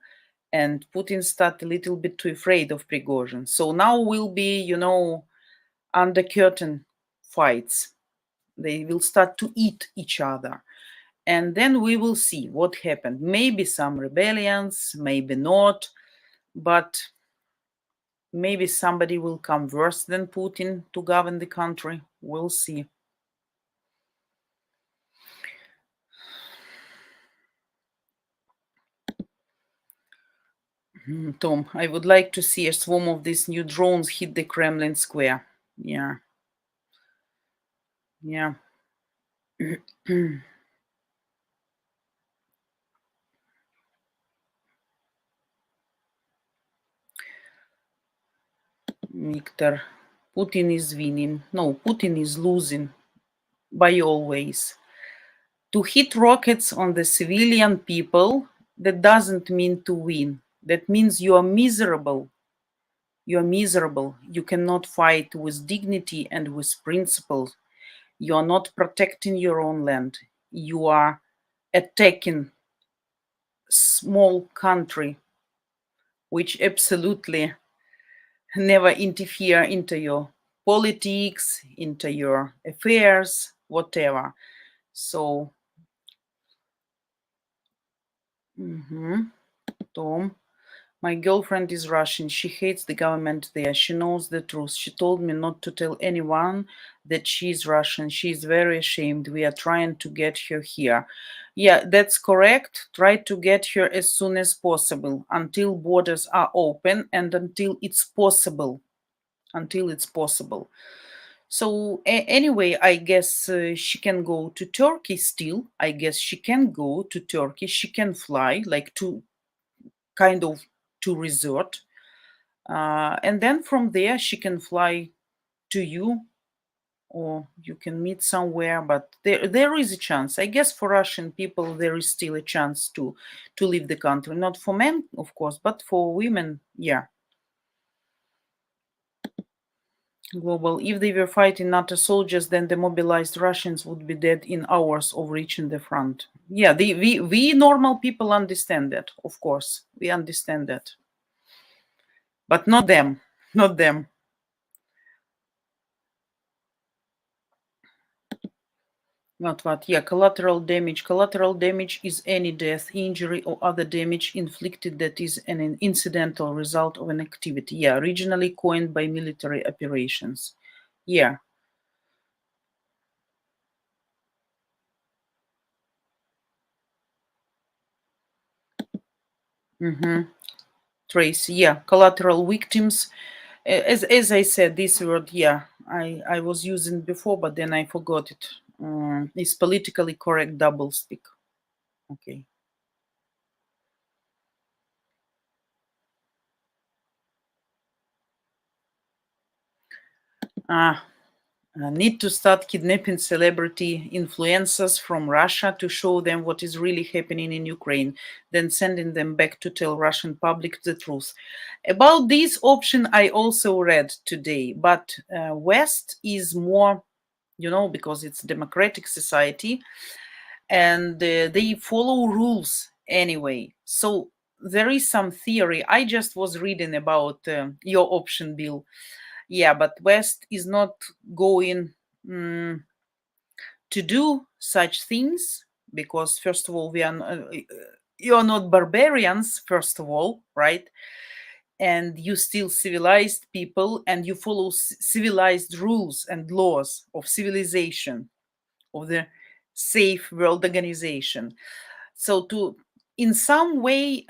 and Putin start a little bit too afraid of Prigozhin. So now will be, under curtain fights. They will start to eat each other. And then we will see what happened. Maybe some rebellions, maybe not, but maybe somebody will come worse than Putin to govern the country. We'll see. Tom, I would like to see a swarm of these new drones hit the Kremlin square. Yeah. Yeah. Victor, Putin is winning. No, Putin is losing by always. To hit rockets on the civilian people, that doesn't mean to win. That means you are miserable. You are miserable. You cannot fight with dignity and with principles. You are not protecting your own land. You are attacking small country which absolutely never interfere into your politics, into your affairs, whatever. So, Tom, my girlfriend is Russian. She hates the government there. She knows the truth. She told me not to tell anyone that she is Russian. She is very ashamed. We are trying to get her here. Yeah, that's correct. Try to get her as soon as possible, until borders are open and until it's possible. Until it's possible. So anyway, I guess she can go to Turkey still. I guess she can go to Turkey. She can fly, like, to kind of to resort. And then from there, she can fly to you, or you can meet somewhere. But there is a chance. I guess for Russian people, there is still a chance to leave the country. Not for men, of course, but for women, yeah. Global. If they were fighting NATO soldiers, then the mobilized Russians would be dead in hours of reaching the front. Yeah, we normal people understand that, of course. We understand that. But not them. Not them. Not what? Yeah, collateral damage. Collateral damage is any death, injury, or other damage inflicted that is an incidental result of an activity. Yeah, originally coined by military operations. Yeah. Trace, yeah, collateral victims. As I said, this word, yeah, I was using before, but then I forgot it. It's politically correct doublespeak. Okay. Need to start kidnapping celebrity influencers from Russia to show them what is really happening in Ukraine, then sending them back to tell Russian public the truth. About this option, I also read today, but West is more, because it's a democratic society, and they follow rules anyway. So there is some theory. I just was reading about your option, Bill. Yeah, but West is not going to do such things because, first of all, you're not barbarians, first of all, right? And you still civilized people, and you follow civilized rules and laws of civilization, of the safe world organization. So in some way,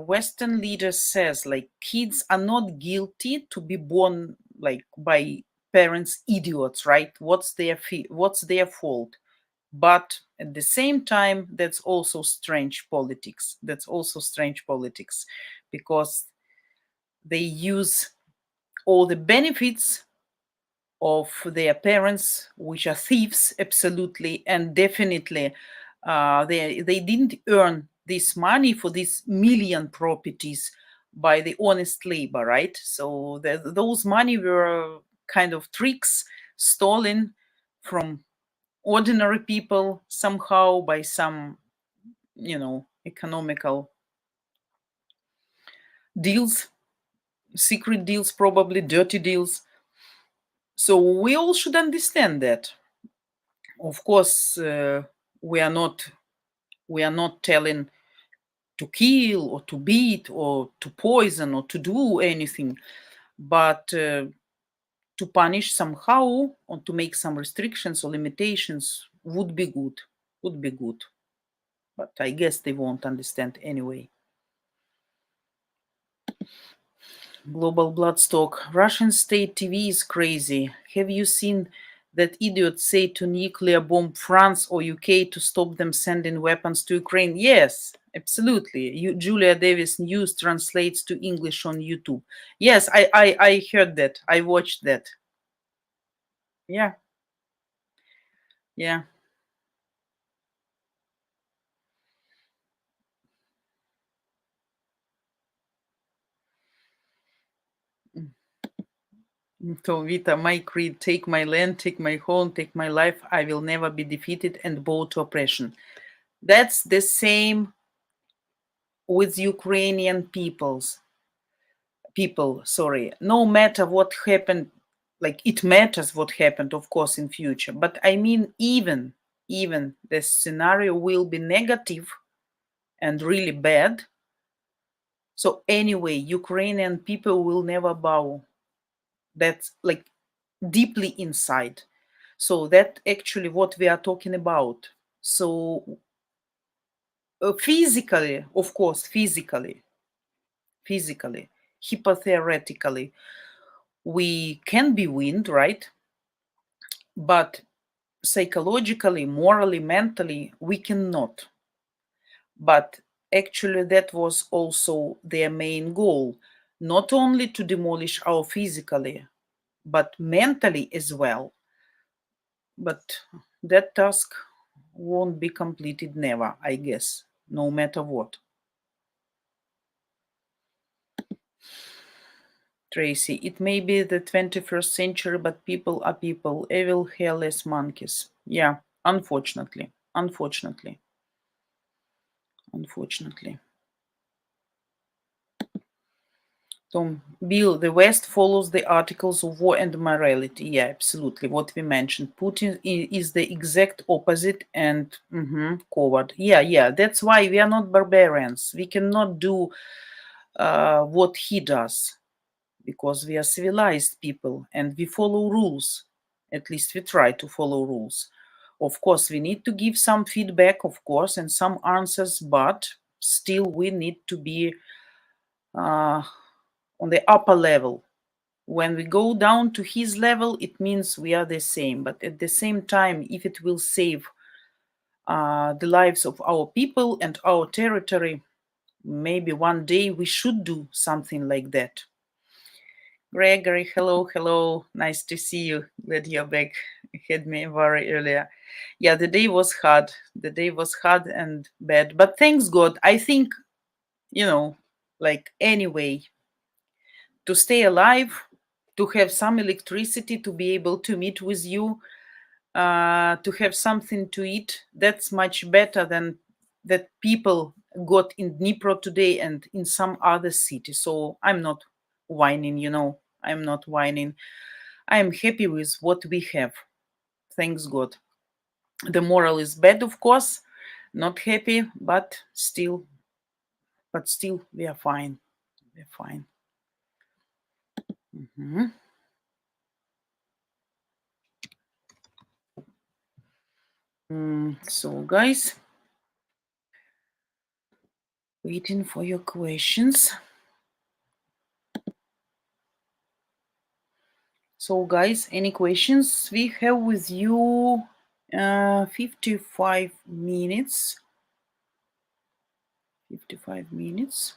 Western leaders says, like, kids are not guilty to be born, like, by parents idiots, right? What's their fault? But at the same time, that's also strange politics. That's also strange politics, because they use all the benefits of their parents, which are thieves, absolutely, and definitely they didn't earn this money for these million properties by the honest labor, right? So those money were kind of tricks stolen from ordinary people somehow by some, economical deals, secret deals, probably dirty deals. So we all should understand that. Of course, we are not telling to kill or to beat or to poison or to do anything, but to punish somehow or to make some restrictions or limitations would be good. Would be good. But I guess they won't understand anyway. Global Bloodstock. Russian state TV is crazy. Have you seen that idiots say to nuclear bomb France or UK to stop them sending weapons to Ukraine? Yes, absolutely. Julia Davis News translates to English on YouTube. Yes, I heard that. I watched that. Yeah. Yeah. So Vita, my creed, take my land, take my home, take my life. I will never be defeated and bow to oppression. That's the same with Ukrainian people, sorry. No matter what happened, like it matters what happened, of course, in future. But I mean, even the scenario will be negative and really bad. So anyway, Ukrainian people will never bow. That's like deeply inside. So that actually what we are talking about. So physically, of course, physically, hypotheoretically, we can be weaned, right? But psychologically, morally, mentally, we cannot. But actually, that was also their main goal, not only to demolish our physically, but mentally as well. But that task won't be completed never, I guess, no matter what. Tracy, it may be the 21st century, but people are people, evil, hairless monkeys. Yeah, unfortunately. Unfortunately. Tom, Bill, the West follows the articles of war and morality. Yeah, absolutely. What we mentioned. Putin is the exact opposite and coward. Yeah. That's why we are not barbarians. We cannot do what he does, because we are civilized people and we follow rules. At least we try to follow rules. Of course, we need to give some feedback, of course, and some answers, but still we need to be on the upper level. When we go down to his level, it means we are the same. But at the same time, if it will save the lives of our people and our territory, maybe one day we should do something like that. Gregory, hello. Nice to see you. Glad you're back. You had me very earlier. Yeah, the day was hard. The day was hard and bad. But thanks God, I think, like anyway, to stay alive, to have some electricity, to be able to meet with you, to have something to eat, that's much better than that people got in Dnipro today and in some other city. So I'm not whining, I'm not whining. I'm happy with what we have. Thanks God. The moral is bad, of course. Not happy, but still we are fine. We're fine. So, guys, waiting for your questions. So, guys, any questions? We have with you 55 minutes. 55 minutes.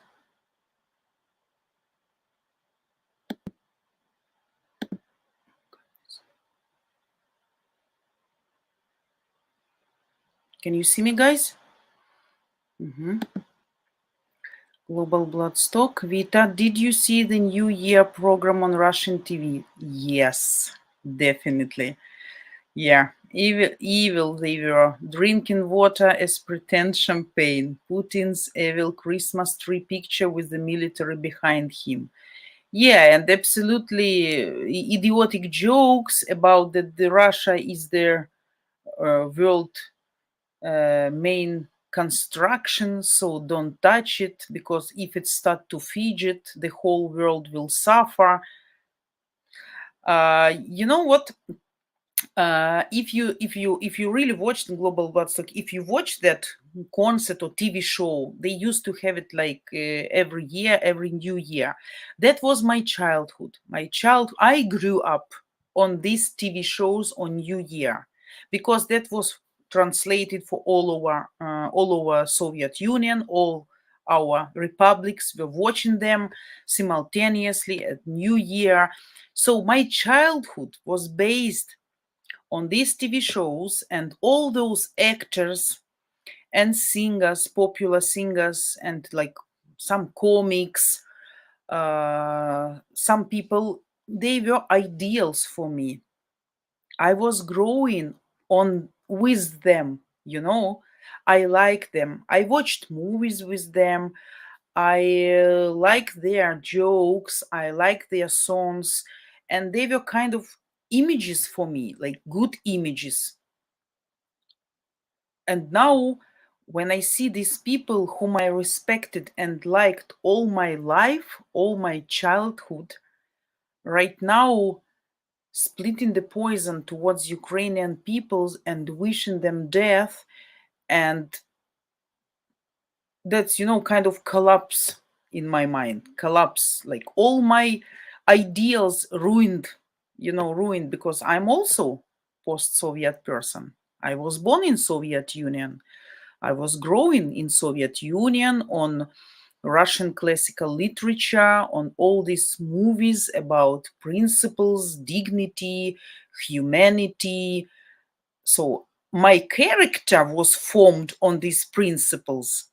Can you see me, guys? Global Bloodstock. Vita, did you see the New Year program on Russian TV? Yes, definitely. Yeah, evil they were. Drinking water as pretend champagne. Putin's evil Christmas tree picture with the military behind him. Yeah, and absolutely idiotic jokes about that the Russia is their world main construction, so don't touch it, because if it start to fidget, the whole world will suffer. You know what? If you really watched Global Bloodstock, if you watch that concert or TV show, they used to have it like every year, every new year. That was my childhood. I grew up on these TV shows on New Year, because that was translated for all over Soviet Union. All our republics were watching them simultaneously at New Year. So my childhood was based on these TV shows and all those actors and singers, popular singers, and like some comics, some people, they were ideals for me. I was growing on with them, you know. I like them. I watched movies with them. I like their jokes. I like their songs, and they were kind of images for me, like good images. And now, when I see these people whom I respected and liked all my life, all my childhood, right now splitting the poison towards Ukrainian peoples and wishing them death, and that's, kind of collapse in my mind. Collapse. Like all my ideals ruined, ruined, because I'm also post-Soviet person. I was born in Soviet Union. I was growing in Soviet Union on Russian classical literature, on all these movies about principles, dignity, humanity. So my character was formed on these principles.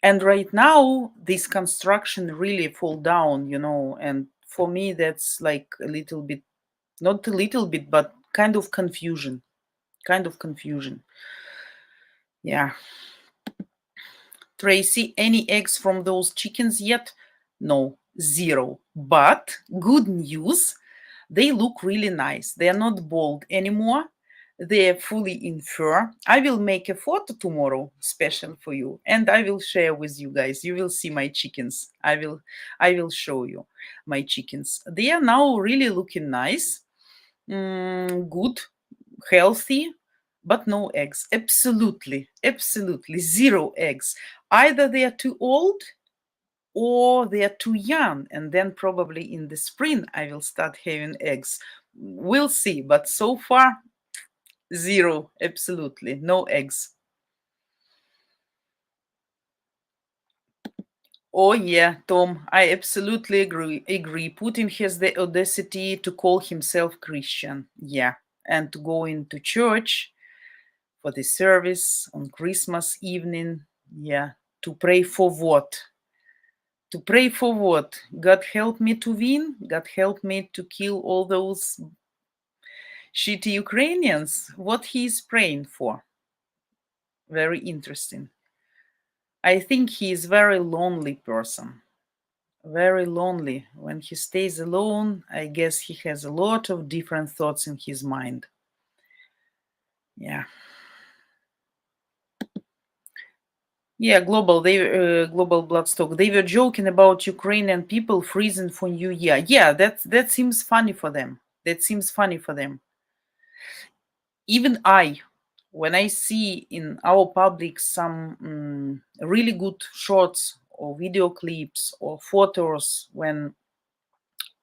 And right now, this construction really fall down, and for me, that's like a little bit, not a little bit, but kind of confusion. Yeah. Tracy, any eggs from those chickens yet? No, zero. But good news, they look really nice. They are not bald anymore. They are fully in fur. I will make a photo tomorrow, special for you, and I will share with you guys. You will see my chickens. I will show you my chickens. They are now really looking nice, good, healthy, but no eggs. Absolutely zero eggs. Either they are too old or they are too young, and then probably in the spring I will start having eggs. We'll see, but so far zero, absolutely no eggs. Oh yeah, Tom, I absolutely agree. Putin has the audacity to call himself Christian. Yeah, and to go into church for the service on Christmas evening. Yeah, to pray for what? To pray for what? God help me to win? God help me to kill all those shitty Ukrainians? What he is praying for? Very interesting. I think he is very lonely person. Very lonely. When he stays alone, I guess he has a lot of different thoughts in his mind. Yeah. Yeah, global Bloodstock. They were joking about Ukrainian people freezing for New Year. Yeah, that seems funny for them. Even when I see in our public some really good shots or video clips or photos when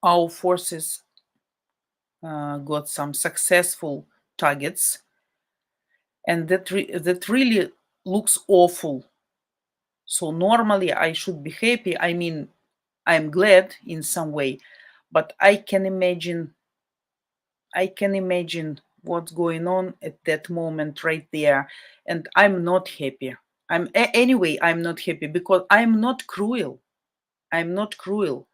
our forces got some successful targets, and that really looks awful. So normally I should be happy. I mean, I'm glad in some way, but I can imagine what's going on at that moment right there, and I'm not happy. Anyway, I'm not happy because I'm not cruel. I'm not cruel,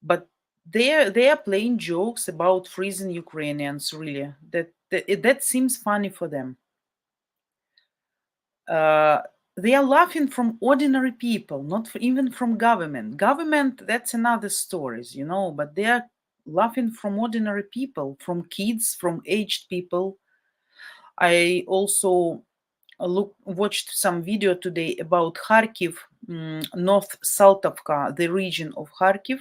but they are playing jokes about freezing Ukrainians. Really, that seems funny for them. They are laughing from ordinary people, not even from government. Government, that's another stories, but they are laughing from ordinary people, from kids, from aged people. I also watched some video today about Kharkiv, North Saltovka, the region of Kharkiv,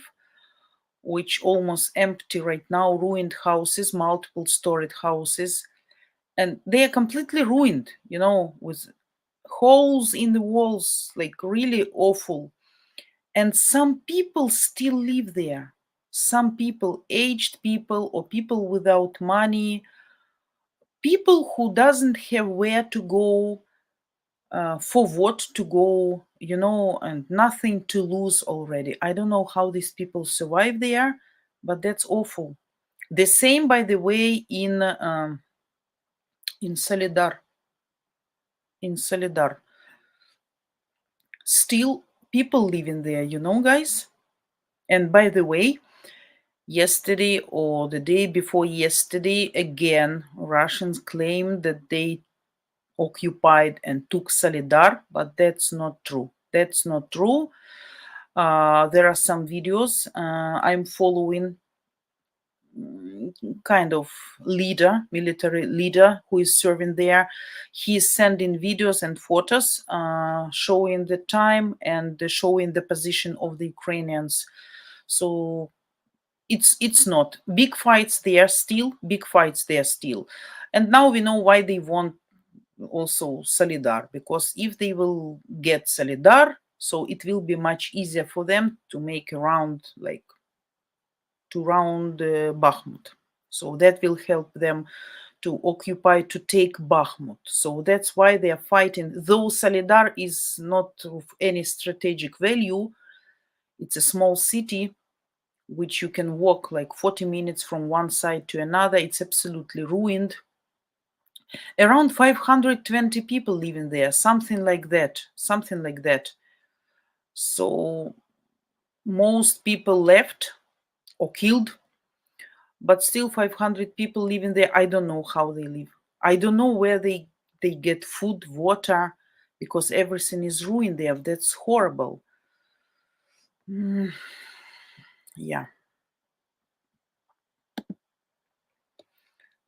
which almost empty right now, ruined houses, multiple storied houses, and they are completely ruined, with holes in the walls, like really awful. And some people still live there. Some people, aged people or people without money, people who doesn't have where to go, for what to go, and nothing to lose already. I don't know how these people survive there, but that's awful. The same, by the way, in Solidar. In Solidar, still people living there, guys. And by the way, yesterday or the day before yesterday, again, Russians claimed that they occupied and took Solidar, but that's not true. That's not true. There are some videos. I'm following kind of leader, military leader who is serving there. He's sending videos and photos showing the time and showing the position of the Ukrainians. So it's not big fights there still, and now we know why they want also Solidar, because if they will get Solidar, so it will be much easier for them to make around Bakhmut. So that will help them to occupy, to take Bakhmut. So that's why they are fighting. Though Solidar is not of any strategic value, it's a small city which you can walk like 40 minutes from one side to another. It's absolutely ruined. Around 520 people living there, something like that. So most people left or killed, but still 500 people living there. I don't know how they live. I don't know where they get food, water, because everything is ruined there. That's horrible. Yeah.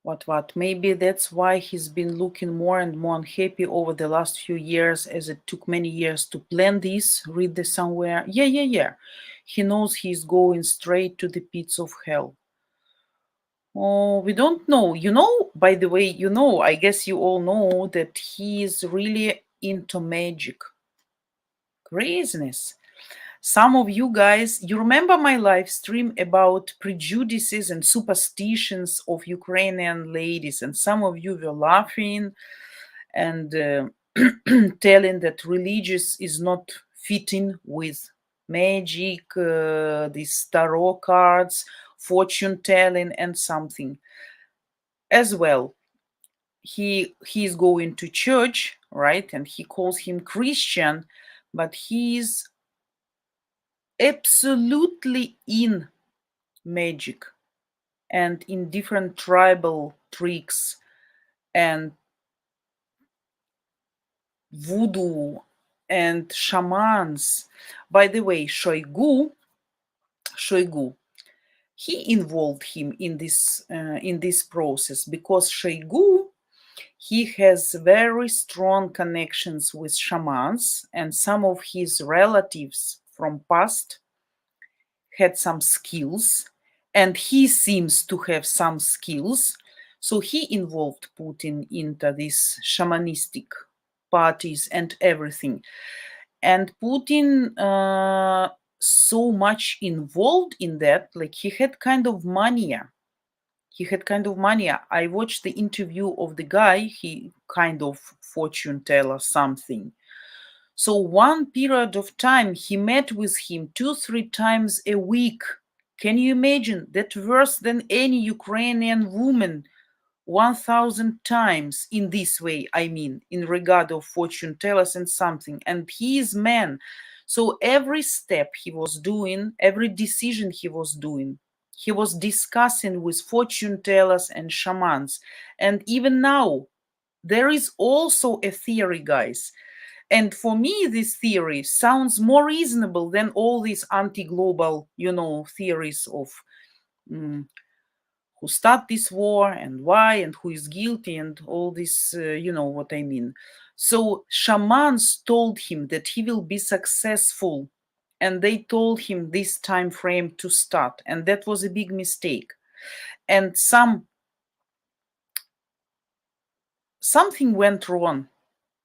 What? Maybe that's why he's been looking more and more unhappy over the last few years, as it took many years to plan this. Read this somewhere. Yeah. He knows he's going straight to the pits of hell. Oh, we don't know. By the way, I guess you all know that he is really into magic. Craziness. Some of you guys, you remember my live stream about prejudices and superstitions of Ukrainian ladies, and some of you were laughing and telling that religious is not fitting with magic, these tarot cards, fortune telling, and something. As well, he's going to church, right? And he calls him Christian, but he's absolutely in magic and in different tribal tricks and voodoo and shamans. By the way, Shoigu, he involved him in this process, because Shoigu, he has very strong connections with shamans, and some of his relatives from past had some skills, and he seems to have some skills. So he involved Putin into these shamanistic parties and everything. And Putin so much involved in that, like he had kind of mania. He had kind of money. I watched the interview of the guy. He kind of fortune teller something. So one period of time he met with him 2-3 times a week. Can you imagine that? Worse than any Ukrainian woman 1000 times in this way, I mean, in regard of fortune tellers and something. And he is man. So every step he was doing, every decision he was doing, he was discussing with fortune tellers and shamans. And even now, there is also a theory, guys. And for me, this theory sounds more reasonable than all these anti-global, theories of who start this war and why and who is guilty and all this, you know what I mean. So shamans told him that he will be successful, and they told him this time frame to start, and that was a big mistake. And something went wrong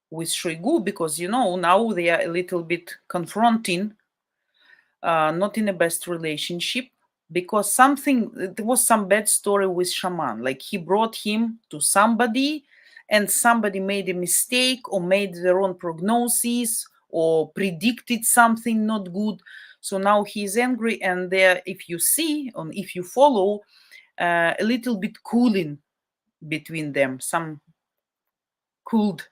with Shoigu, because now they are a little bit confronting, not in a best relationship, because there was some bad story with shaman. Like he brought him to somebody, and somebody made a mistake or made their own prognosis or predicted something not good. So now he's angry, and there, if you see or if you follow, a little bit cooling between them, some cooled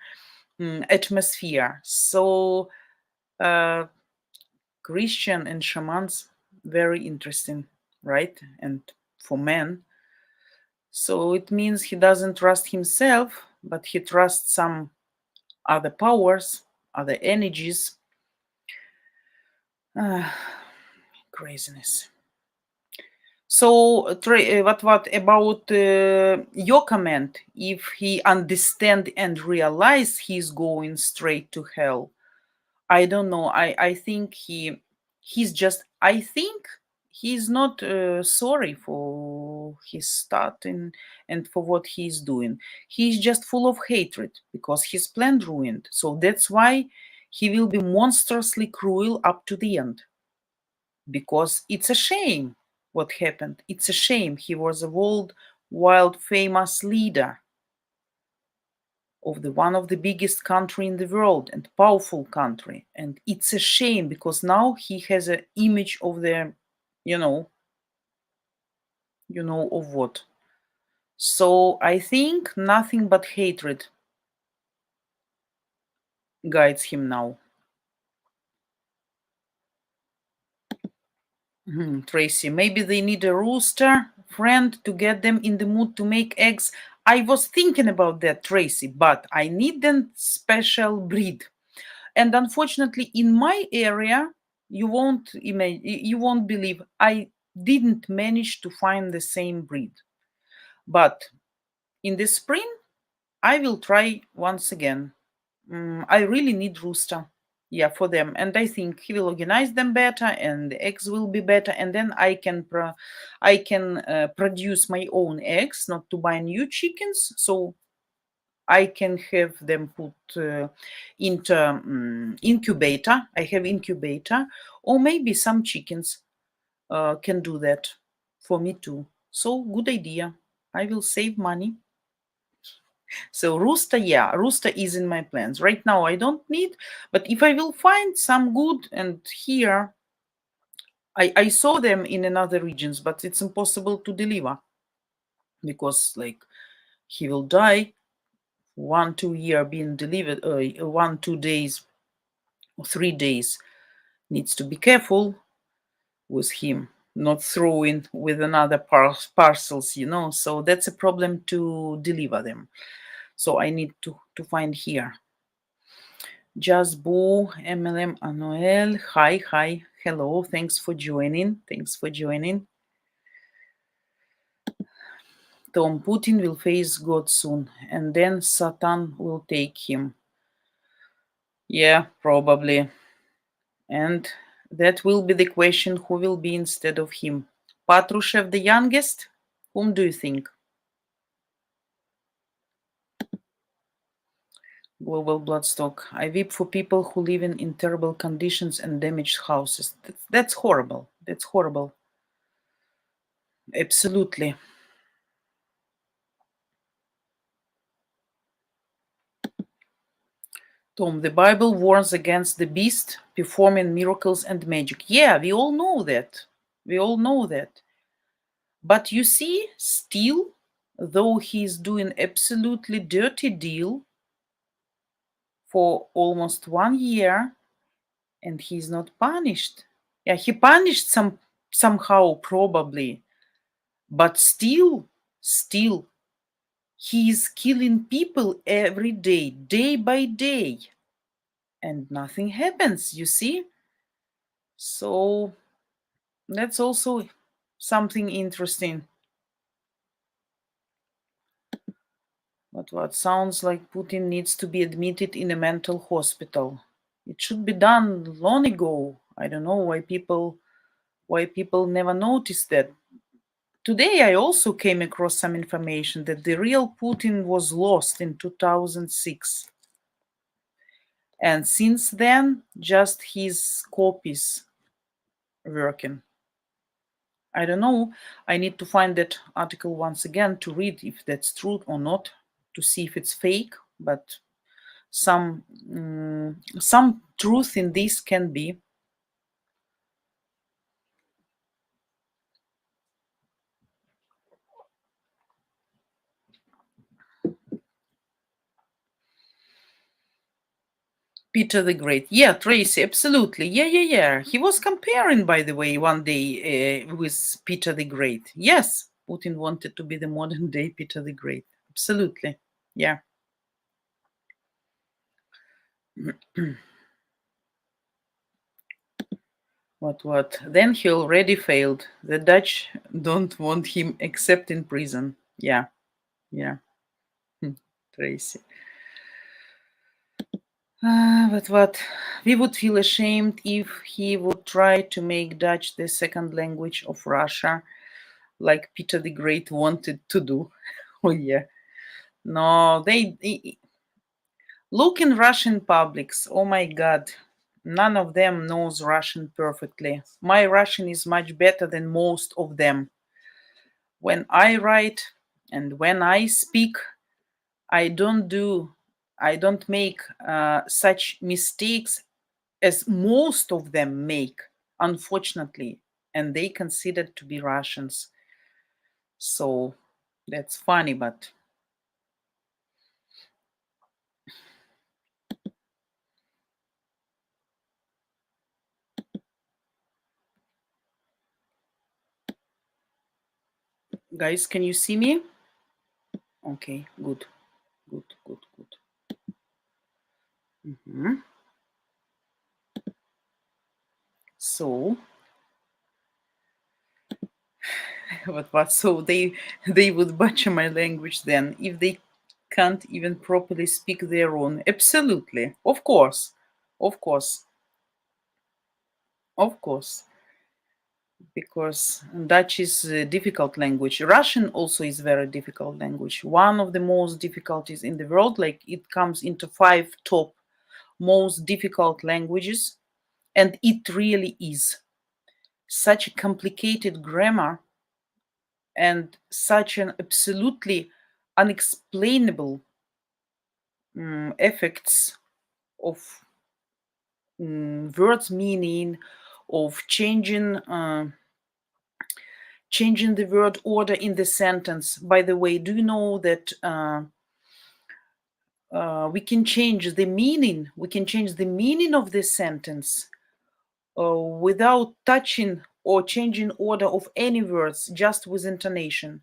atmosphere. So Christian and shamans, very interesting, right? And for men. So it means he doesn't trust himself, but he trusts some other powers, other energies. Craziness. So what about your comment? If he understand and realize he's going straight to hell, I don't know. I think he's just. I think he's not sorry for his start and for what he's doing. He's just full of hatred because his plan ruined. So that's why he will be monstrously cruel up to the end. Because it's a shame what happened. It's a shame. He was a world famous leader of one of the biggest country in the world and powerful country. And it's a shame because now he has an image of the, of what. So I think nothing but hatred guides him now. Tracy, maybe they need a rooster friend to get them in the mood to make eggs. I was thinking about that, Tracy, but I need a special breed. And unfortunately, in my area, you won't believe, I didn't manage to find the same breed. But in the spring, I will try once again. I really need rooster. Yeah, for them. And I think he will organize them better and the eggs will be better. And then I can produce my own eggs, not to buy new chickens. So I can have them put into incubator. I have incubator, or maybe some chickens can do that for me too. So good idea. I will save money. So rooster is in my plans. Right now I don't need, but if I will find some good, and here I saw them in another regions, but it's impossible to deliver because like he will die 1-2 year being delivered 1-2 days or 3 days. Needs to be careful with him, not throwing with another parcels, so that's a problem to deliver them. So I need to find here. Jazbo, MLM Anoel, hi, hello, thanks for joining. Tom, Putin will face God soon, and then Satan will take him. Yeah, probably. And that will be the question, who will be instead of him? Patrushev the youngest? Whom do you think? Global Bloodstock. I weep for people who live in terrible conditions and damaged houses. That's horrible. That's horrible. Absolutely. Tom, the Bible warns against the beast performing miracles and magic. Yeah, we all know that. We all know that. But you see, still, though he's doing absolutely dirty deal for almost 1 year, and he's not punished. Yeah, he punished somehow probably, but still, he is killing people every day, day by day, and nothing happens, you see? So that's also something interesting. But what sounds like Putin needs to be admitted in a mental hospital. It should be done long ago. I don't know why people never noticed that. Today I also came across some information that the real Putin was lost in 2006. And since then, just his copies working. I don't know. I need to find that article once again to read if that's true or not, to see if it's fake. But some truth in this can be. Peter the Great. Yeah, Tracy, absolutely. Yeah. He was comparing, by the way, one day with Peter the Great. Yes, Putin wanted to be the modern day Peter the Great. Absolutely. Yeah. What? Then he already failed. The Dutch don't want him except in prison. Yeah. Tracy. But what? We would feel ashamed if he would try to make Dutch the second language of Russia, like Peter the Great wanted to do. Oh, yeah. No, they look in Russian publics. Oh, my God. None of them knows Russian perfectly. My Russian is much better than most of them. When I write and when I speak, I don't make such mistakes as most of them make, unfortunately, and they considered to be Russians. So that's funny, but guys, can you see me? Okay, good. So what so they would butcher my language then if they can't even properly speak their own. Absolutely. Of course, because Dutch is a difficult language. Russian also is very difficult language. One of the most difficulties in the world, like it comes into 5 top most difficult languages, and it really is. Such a complicated grammar and such an absolutely unexplainable effects of words meaning, of changing the word order in the sentence. By the way, do you know that we can change the meaning? We can change the meaning of the sentence without touching or changing order of any words, just with intonation.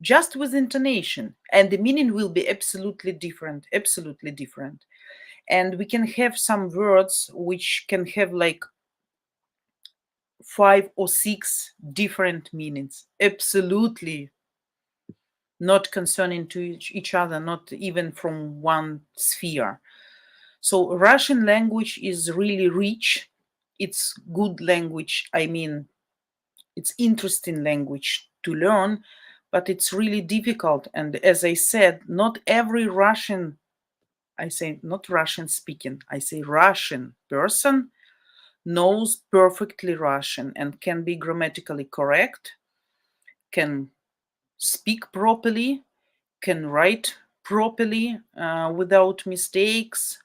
Just with intonation, and the meaning will be absolutely different. And we can have some words which can have like 5 or 6 different meanings, absolutely not concerning to each other, not even from one sphere. So Russian language is really rich. It's good language. I mean, it's interesting language to learn, but it's really difficult. And as I said, not every Russian, I say not Russian speaking, I say Russian person knows perfectly Russian and can be grammatically correct, can speak properly, can write properly without mistakes,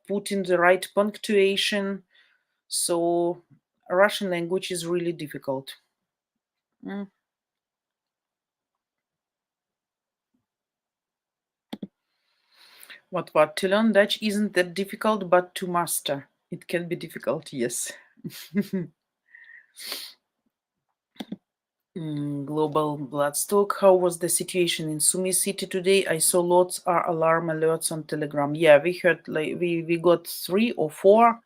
put in the right punctuation. So Russian language is really difficult. What? To learn Dutch isn't that difficult, but to master it can be difficult, yes. Global Bloodstock. How was the situation in Sumy City today? I saw lots of alarm alerts on Telegram. Yeah, we heard like we got 3 or 4.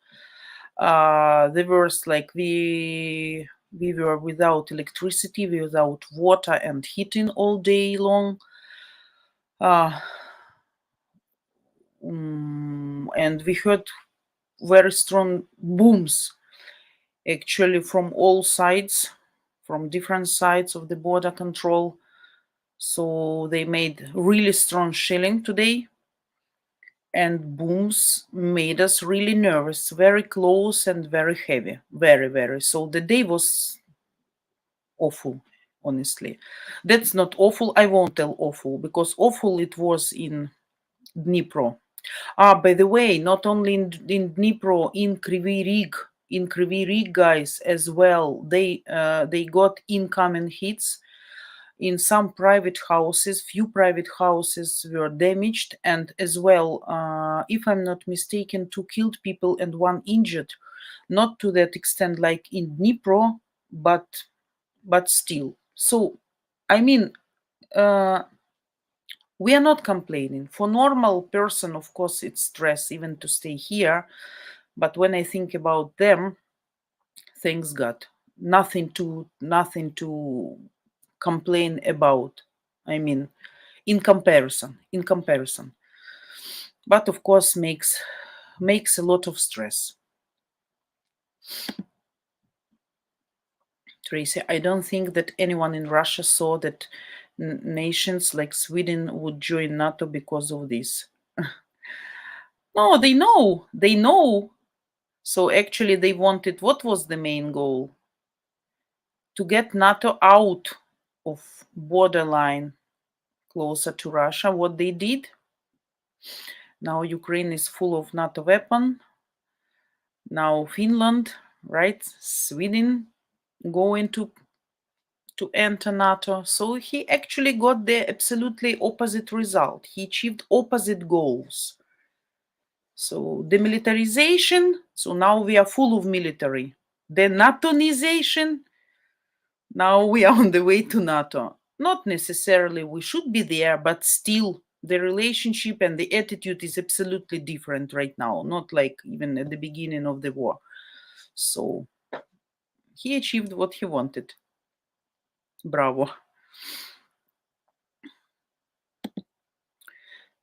The worst, like we were without electricity, without water and heating all day long. And we heard very strong booms actually from all sides, from different sides of the border control. So they made really strong shelling today, and booms made us really nervous, very close and very heavy, very. So the day was awful, honestly. That's not awful. I won't tell awful, because awful it was in Dnipro. By the way, not only in Dnipro, in Kryvyi Rih, guys, as well, they got incoming hits in some private houses. Few private houses were damaged, and as well, if I'm not mistaken, 2 killed people and 1 injured. Not to that extent like in Dnipro, but still. So, I mean, we are not complaining. For normal person, of course, it's stress even to stay here. But when I think about them, thanks God, nothing to complain about. I mean, in comparison. But of course, makes a lot of stress. Tracy, I don't think that anyone in Russia saw that nations like Sweden would join NATO because of this. No, they know. So actually they wanted, what was the main goal? To get NATO out of borderline closer to Russia. What they did? Now Ukraine is full of NATO weapon. Now Finland, right? Sweden going to enter NATO. So he actually got the absolutely opposite result. He achieved opposite goals. So demilitarization, so now we are full of military. Denatonization, now we are on the way to NATO. Not necessarily we should be there, but still the relationship and the attitude is absolutely different right now, not like even at the beginning of the war. So he achieved what he wanted. Bravo.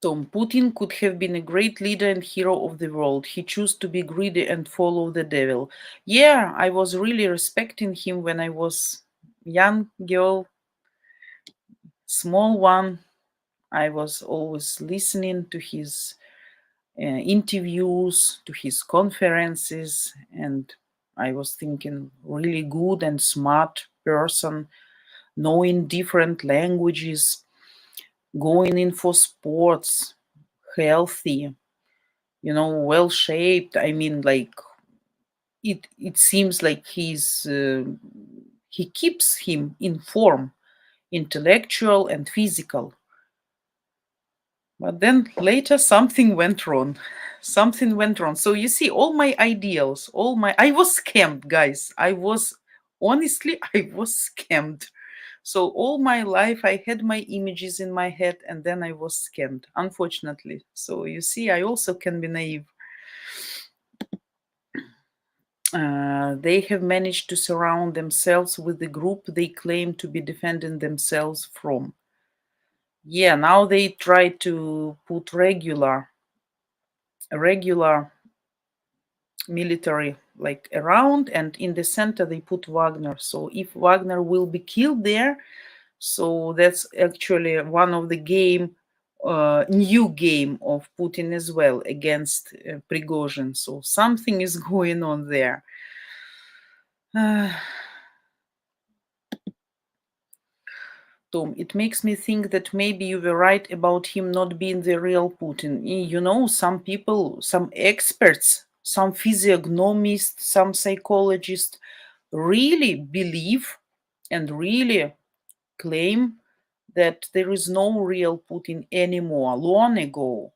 Tom, Putin could have been a great leader and hero of the world. He chose to be greedy and follow the devil. Yeah, I was really respecting him when I was young girl, small one. I was always listening to his interviews, to his conferences, and I was thinking really good and smart person, knowing different languages, going in for sports, healthy, well shaped. I mean, like it seems like he keeps him in form, intellectual and physical. But then later something went wrong. So you see, all my ideals, I was scammed, guys. I was scammed. So all my life I had my images in my head, and then I was scammed, unfortunately. So you see, I also can be naive. They have managed to surround themselves with the group they claim to be defending themselves from. Yeah, now they try to put regular military like around, and in the center they put Wagner. So if Wagner will be killed there, so that's actually one of the new game of Putin as well against Prigozhin. So something is going on there. Tom, it makes me think that maybe you were right about him not being the real Putin. You know, some people, some experts, some physiognomists, some psychologists really believe and really claim that there is no real Putin anymore. Long ago,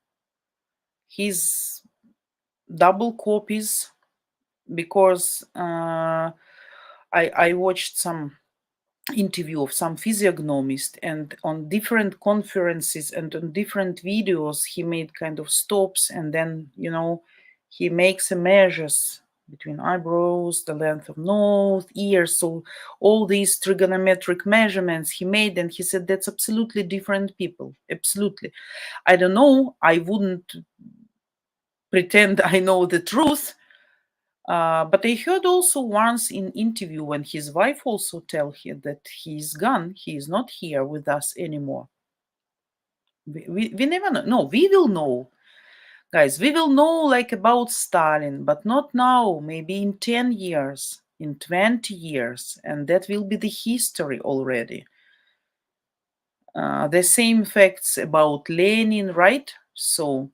he's double copies because I watched some interview of some physiognomist, and on different conferences and on different videos he made kind of stops, and then he makes a measures between eyebrows, the length of nose, ears, so all these trigonometric measurements he made, and he said that's absolutely different people. Absolutely. I don't know, I wouldn't pretend I know the truth. But I heard also once in interview when his wife also tell him that he's gone, he is not here with us anymore. We never know. No, we will know. Guys, we will know like about Stalin, but not now, maybe in 10 years, in 20 years, and that will be the history already. The same facts about Lenin, right? So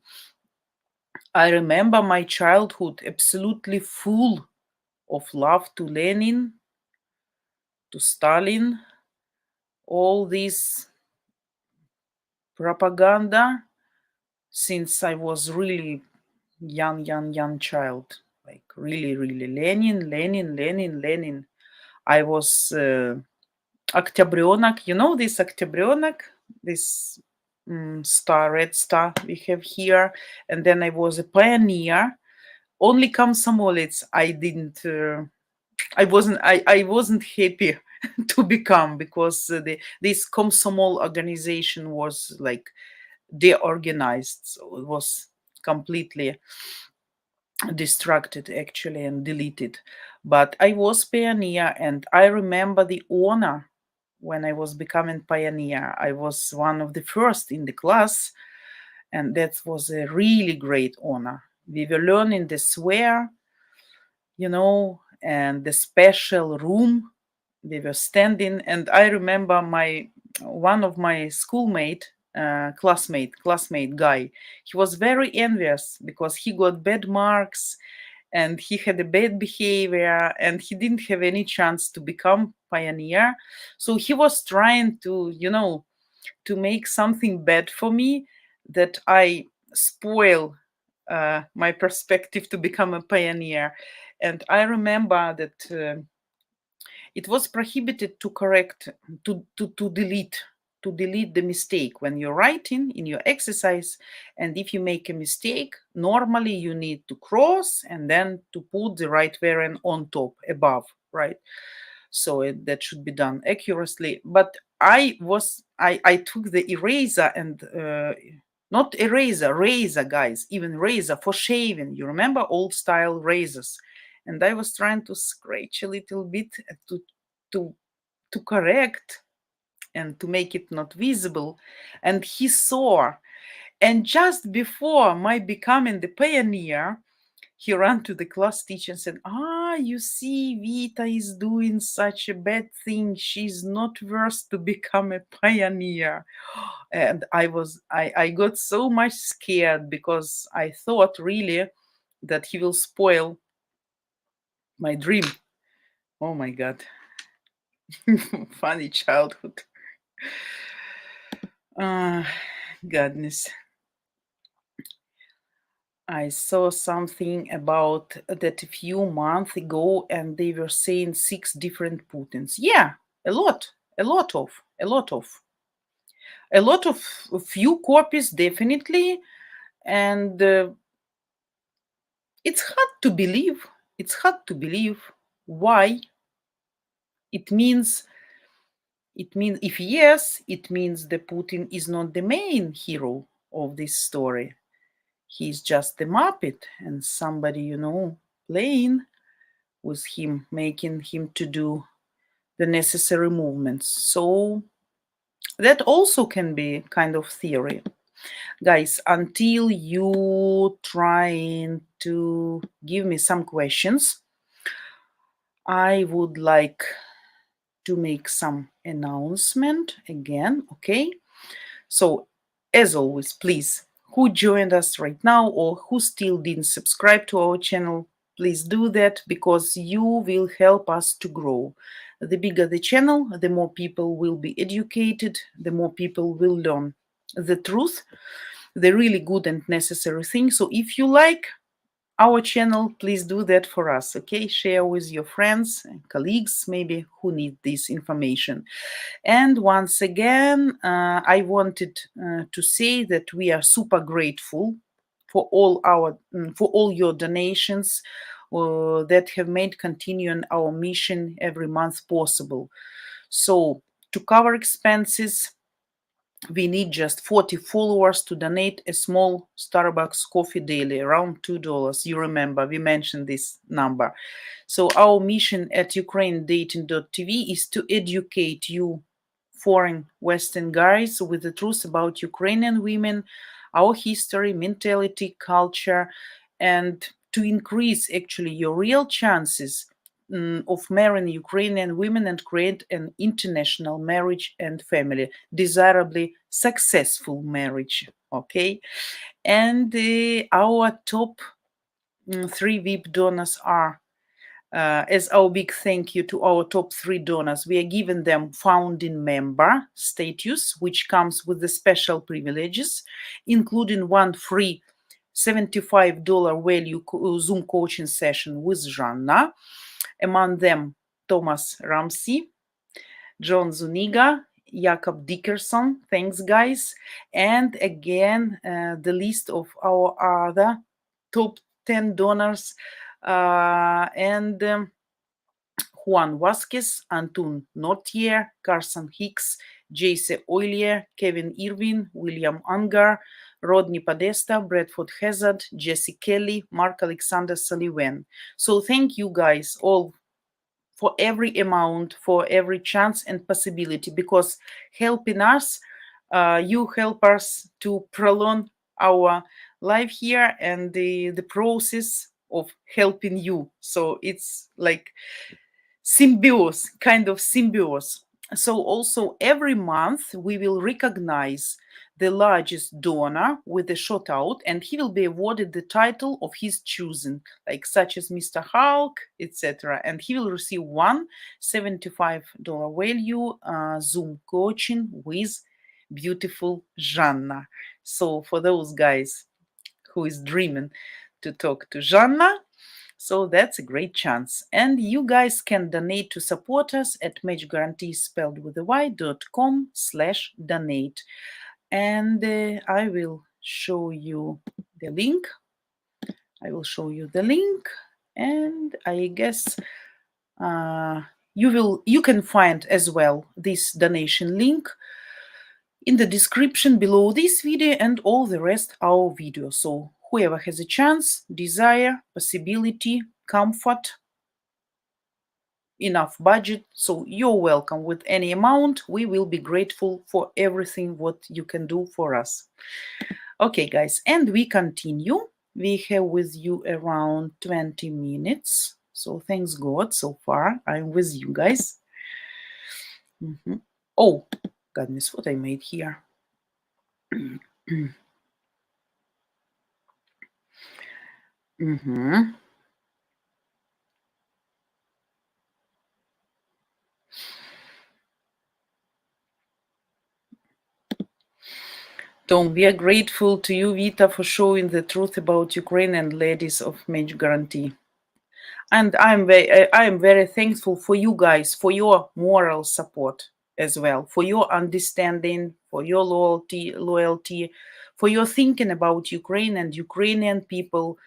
I remember my childhood absolutely full of love to Lenin, to Stalin, all this propaganda since I was really young child. Like really Lenin. I was Октябрёнок. You know this Октябрёнок? This star, red star we have here. And then I was a pioneer. Only Комсомолец I didn't... I wasn't happy to become, because this Komsomol organization was like deorganized, so it was completely distracted actually and deleted. But I was pioneer, and I remember the honor when I was becoming pioneer. I was one of the first in the class, and that was a really great honor. We were learning the swear, and the special room we were standing. And I remember one of my classmate guy, he was very envious because he got bad marks and he had a bad behavior and he didn't have any chance to become pioneer. So he was trying to to make something bad for me, that I spoil my perspective to become a pioneer. And I remember that it was prohibited to correct, to delete the mistake when you're writing in your exercise. And if you make a mistake, normally you need to cross and then to put the right variant on top, above, right? So that should be done accurately. But I took the eraser and not razor, guys, even razor for shaving. You remember old style razors? And I was trying to scratch a little bit to correct and to make it not visible. And he saw. And just before my becoming the pioneer, he ran to the class teacher and said, you see, Vita is doing such a bad thing. She's not worth to become a pioneer. And I got so much scared, because I thought really that he will spoil my dream. Oh my God. Funny childhood. Goodness. I saw something about that a few months ago, and they were saying 6 different Putins. Yeah, a lot of few copies, definitely. And it's hard to believe. Why? It means if yes, it means the Putin is not the main hero of this story. He's just the Muppet, and somebody, playing with him, making him to do the necessary movements. So that also can be kind of theory. Guys, until you trying to give me some questions, I would like to make some announcement again, okay? So, as always, please, who joined us right now or who still didn't subscribe to our channel, please do that because you will help us to grow. The bigger the channel, the more people will be educated, the more people will learn the truth, the really good and necessary thing. So if you like our channel, please do that for us, okay? Share with your friends and colleagues, maybe, who need this information. And once again, I wanted to say that we are super grateful for all your donations that have made continuing our mission every month possible. So to cover expenses, we need just 40 followers to donate a small Starbucks coffee daily, around $2. You remember, we mentioned this number. So our mission at ukrainedating.tv is to educate you foreign Western guys with the truth about Ukrainian women, our history, mentality, culture, and to increase actually your real chances of marrying Ukrainian women and create an international marriage and family, desirably successful marriage, okay? And our top 3 VIP donors are, as our big thank you to our top 3 donors, we are giving them founding member status, which comes with the special privileges, including one free $75 value Zoom coaching session with Жанна. Among them, Thomas Ramsey, John Zuniga, Jakob Dickerson. Thanks, guys. And again, the list of our other top 10 donors and Juan Vasquez, Anton Notier, Carson Hicks, Jace Oilier, Kevin Irvin, William Ungar, Rodney Podesta, Bradford Hazard, Jesse Kelly, Mark Alexander Sullivan. So thank you guys all for every amount, for every chance and possibility, because helping us, you help us to prolong our life here and the process of helping you. So it's like symbiosis, kind of symbiosis. So also every month we will recognize the largest donor with a shout out, and he will be awarded the title of his choosing, like such as Mr. Hulk, etc. And he will receive one $75 value Zoom coaching with beautiful Жанна. So for those guys who is dreaming to talk to Жанна, so that's a great chance. And you guys can donate to support us at matchguarantee spelled with a y.com/donate. And I will show you the link. And I guess you can find as well this donation link in the description below this video and all the rest our video. So whoever has a chance, desire, possibility, comfort, enough budget, so you're welcome with any amount. We will be grateful for everything what you can do for us. Okay, guys, and we continue. We have with you around 20 minutes. So thanks God, so far I'm with you guys. Oh, goodness, what I made here. Tom, we are grateful to you, Vita, for showing the truth about Ukrainian ladies of Match Guarantee. And I am very thankful for you guys, for your moral support as well, for your understanding, for your loyalty, for your thinking about Ukraine and Ukrainian people,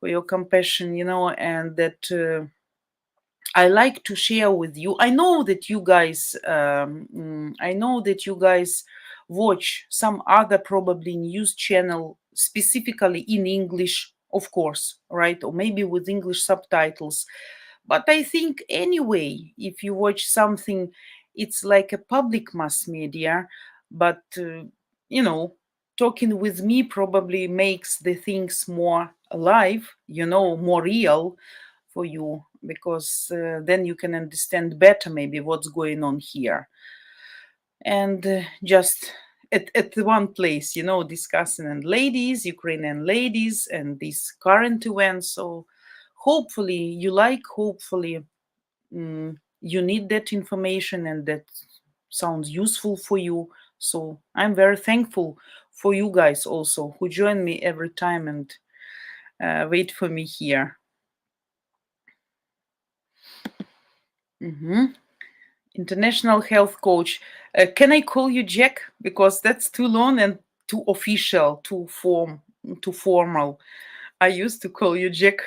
for your compassion, and that I like to share with you. I know that you guys watch some other probably news channel specifically in English, of course, right? Or maybe with English subtitles. But I think anyway, if you watch something, it's like a public mass media, but talking with me probably makes the things more alive, more real for you, because then you can understand better maybe what's going on here. And just at one place, discussing and ladies, Ukrainian ladies, and these current events. So hopefully you like, hopefully you need that information and that sounds useful for you. So I'm very thankful for you guys also who join me every time and wait for me here. International health coach. Can I call you Jack? Because that's too long and too official, too formal. I used to call you Jack.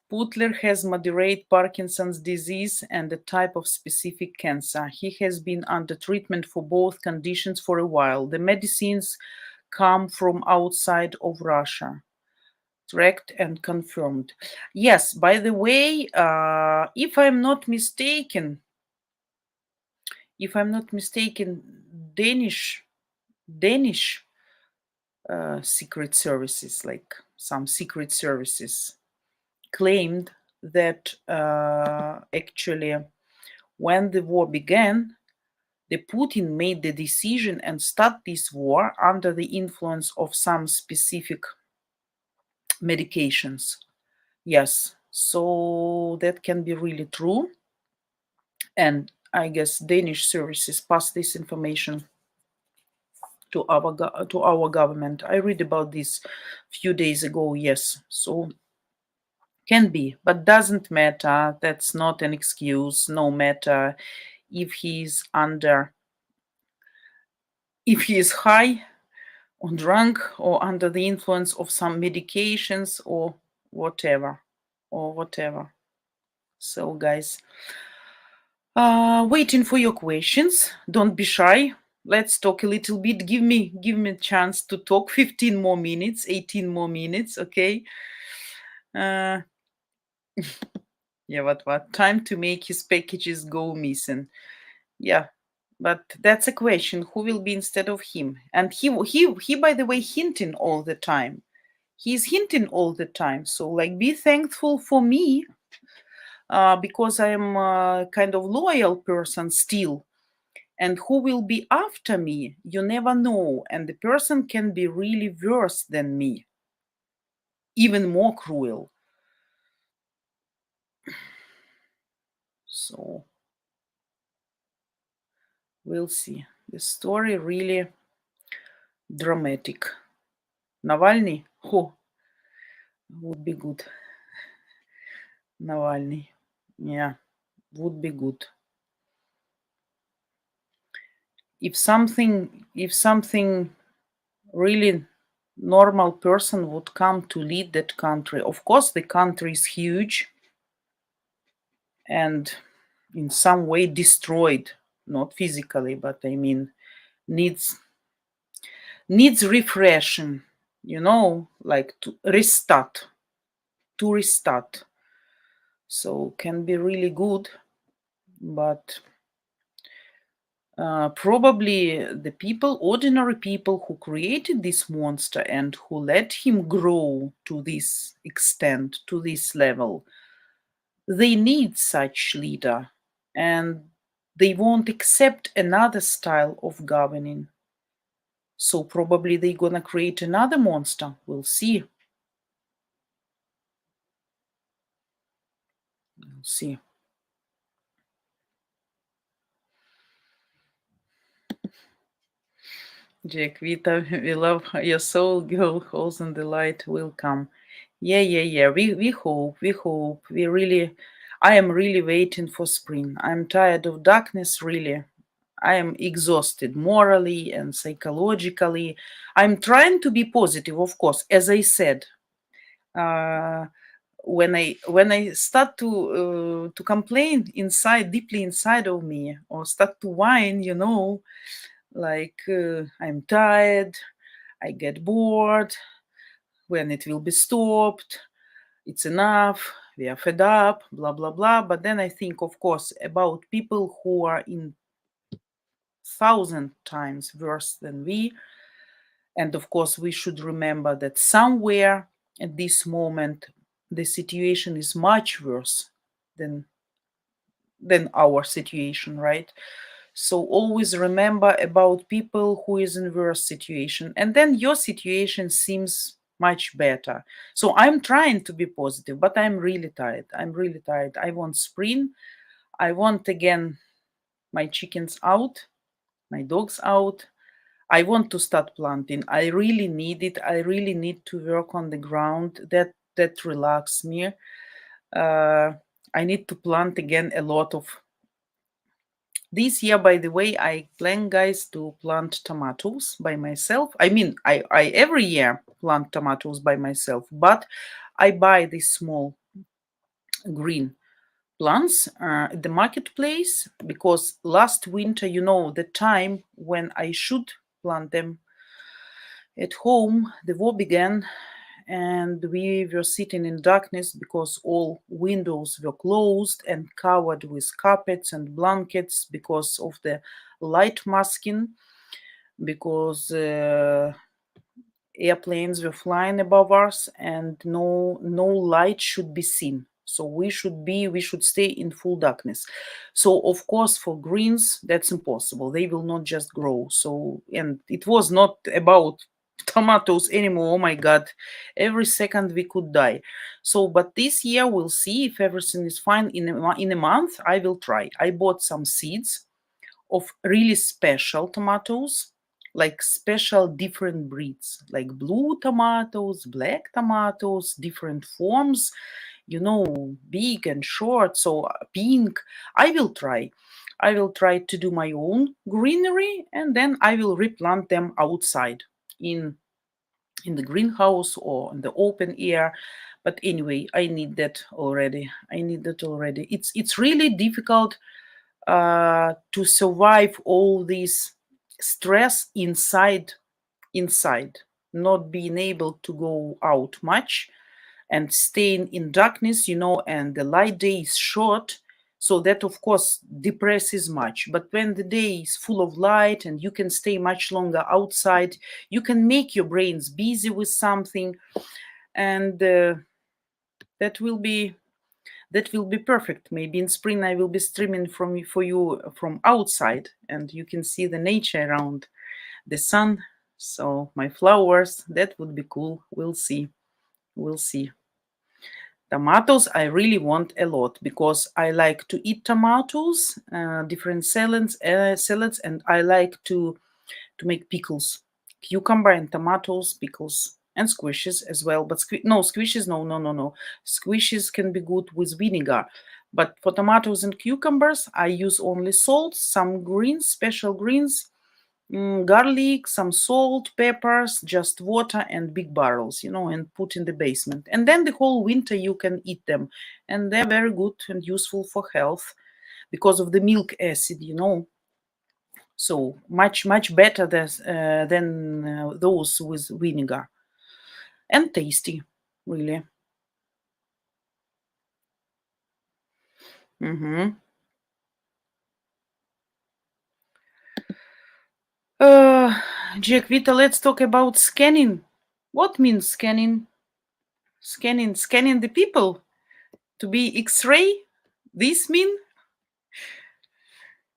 Putler has moderate Parkinson's disease and a type of specific cancer. He has been under treatment for both conditions for a while. The medicines come from outside of Russia. Tracked and confirmed. Yes, by the way, if I'm not mistaken, Danish secret services, like some secret services, claimed that actually when the war began, the Putin made the decision and start this war under the influence of some specific medications. Yes, so that can be really true. And I guess Danish services pass this information to our government. I read about this few days ago. Yes, so can be, but doesn't matter. That's not an excuse. No matter if he is high or drunk or under the influence of some medications or whatever. So guys, waiting for your questions. Don't be shy. Let's talk a little bit. Give me a chance to talk 15 more minutes, 18 more minutes, okay? Yeah, what? Time to make his packages go missing. Yeah, but that's a question. Who will be instead of him? And he by the way, hinting all the time. He's hinting all the time. So, like, be thankful for me, because I'm a kind of loyal person still. And who will be after me, you never know. And the person can be really worse than me, even more cruel. So we'll see. The story really dramatic. Navalny, would be good. Navalny, yeah, would be good. If something really normal person would come to lead that country, of course the country is huge and in some way destroyed, not physically, but I mean needs refreshing, like to restart. So can be really good, but probably the ordinary people who created this monster and who let him grow to this extent, to this level, they need such leader, and they won't accept another style of governing. So probably they're gonna create another monster. We'll see. We'll see. Jack, Vita, we love your soul, girl, holes in the light will come. Yeah. We hope. I am really waiting for spring. I'm tired of darkness, really. I am exhausted morally and psychologically. I'm trying to be positive, of course, as I said. When I start to complain deeply inside of me, or start to whine, like I'm tired, I get bored, when it will be stopped, it's enough, we are fed up, blah blah blah. But then I think, of course, about people who are in 1,000 times worse than we. And of course we should remember that somewhere at this moment the situation is much worse than our situation, right? So always remember about people who is in worse situation, and then your situation seems much better. So I'm trying to be positive, but I'm really tired. I want spring. I want again my chickens out, my dogs out. I want to start planting. I really need it. I really need to work on the ground. That relax me. I need to plant again a lot of. This year, by the way, I plan, guys, to plant tomatoes by myself. I mean, I every year plant tomatoes by myself, but I buy these small green plants at the marketplace, because last winter, the time when I should plant them at home, the war began, and we were sitting in darkness because all windows were closed and covered with carpets and blankets because of the light masking, because airplanes were flying above us and no light should be seen. So we should stay in full darkness. So of course for greens that's impossible. They will not just grow. So, and it was not about tomatoes anymore. Oh my god, every second we could die. So but this year we'll see if everything is fine. In a month I will try. I bought some seeds of really special tomatoes, like special different breeds, like blue tomatoes, black tomatoes, different forms, big and short, so pink. I will try to do my own greenery, and then I will replant them outside in the greenhouse or in the open air. But anyway, I need that already. It's really difficult to survive all this stress inside, not being able to go out much and staying in darkness, and the light day is short. So that of course depresses much. But when the day is full of light and you can stay much longer outside, you can make your brains busy with something, and that will be perfect. Maybe in spring I will be streaming for you from outside, and you can see the nature around the sun. So my flowers, that would be cool. We'll see. Tomatoes I really want a lot because I like to eat tomatoes, different salads, and I like to make pickles, cucumber and tomatoes pickles, and squishes as well. But squishes, no. Squishes can be good with vinegar. But for tomatoes and cucumbers, I use only salt, some greens, special greens, garlic, some salt, peppers, just water, and big barrels, and put in the basement. And then the whole winter you can eat them. And they're very good and useful for health because of the milk acid, So much better than those with vinegar. And tasty, really. Jack Vita, let's talk about scanning. What means scanning? Scanning the people to be X-ray? This mean?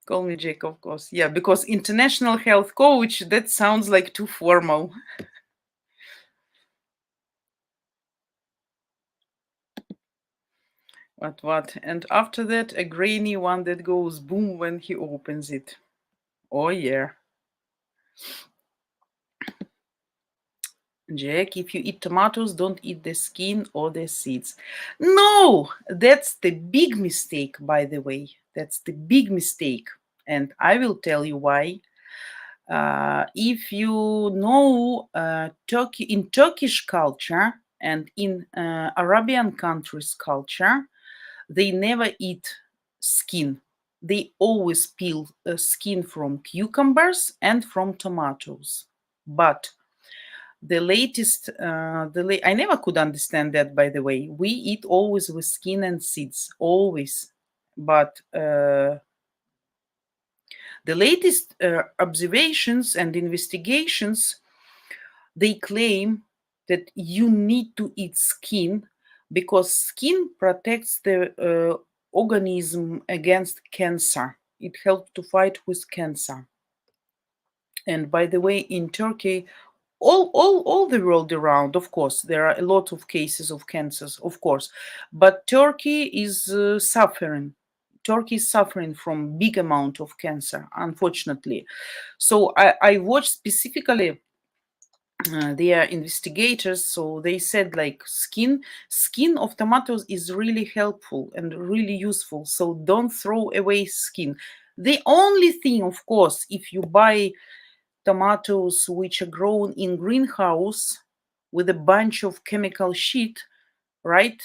Call me Jack, of course. Yeah, because international health coach, that sounds like too formal. What? And after that, a grainy one that goes boom when he opens it. Oh, yeah. Jack, if you eat tomatoes, don't eat the skin or the seeds. No, that's the big mistake, by the way. That's the big mistake. And I will tell you why. If you know in Turkish culture and in Arabian countries' culture, they never eat skin. They always peel skin from cucumbers and from tomatoes. But the latest, I never could understand that, by the way. We eat always with skin and seeds, always. But the latest observations and investigations, they claim that you need to eat skin, because skin protects the organism against cancer. It helps to fight with cancer. And by the way, in Turkey, all the world around, of course, there are a lot of cases of cancers, of course, but Turkey is suffering. Turkey is suffering from big amount of cancer, unfortunately. So I watched specifically their investigators, so they said like skin of tomatoes is really helpful and really useful, so don't throw away skin. The only thing, of course, if you buy tomatoes which are grown in greenhouse with a bunch of chemical shit, right?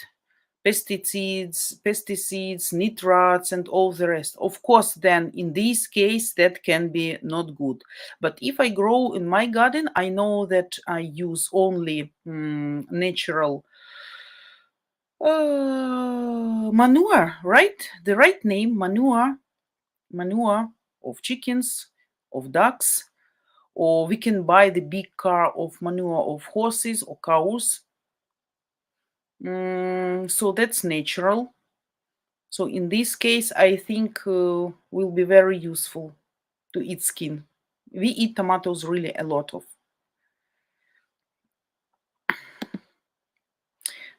Pesticides, nitrates, and all the rest. Of course, then in this case, that can be not good. But if I grow in my garden, I know that I use only natural manure, right? The right name, manure of chickens, of ducks, or we can buy the big car of manure of horses or cows. So that's natural. So in this case, I think will be very useful to eat skin. We eat tomatoes really a lot of.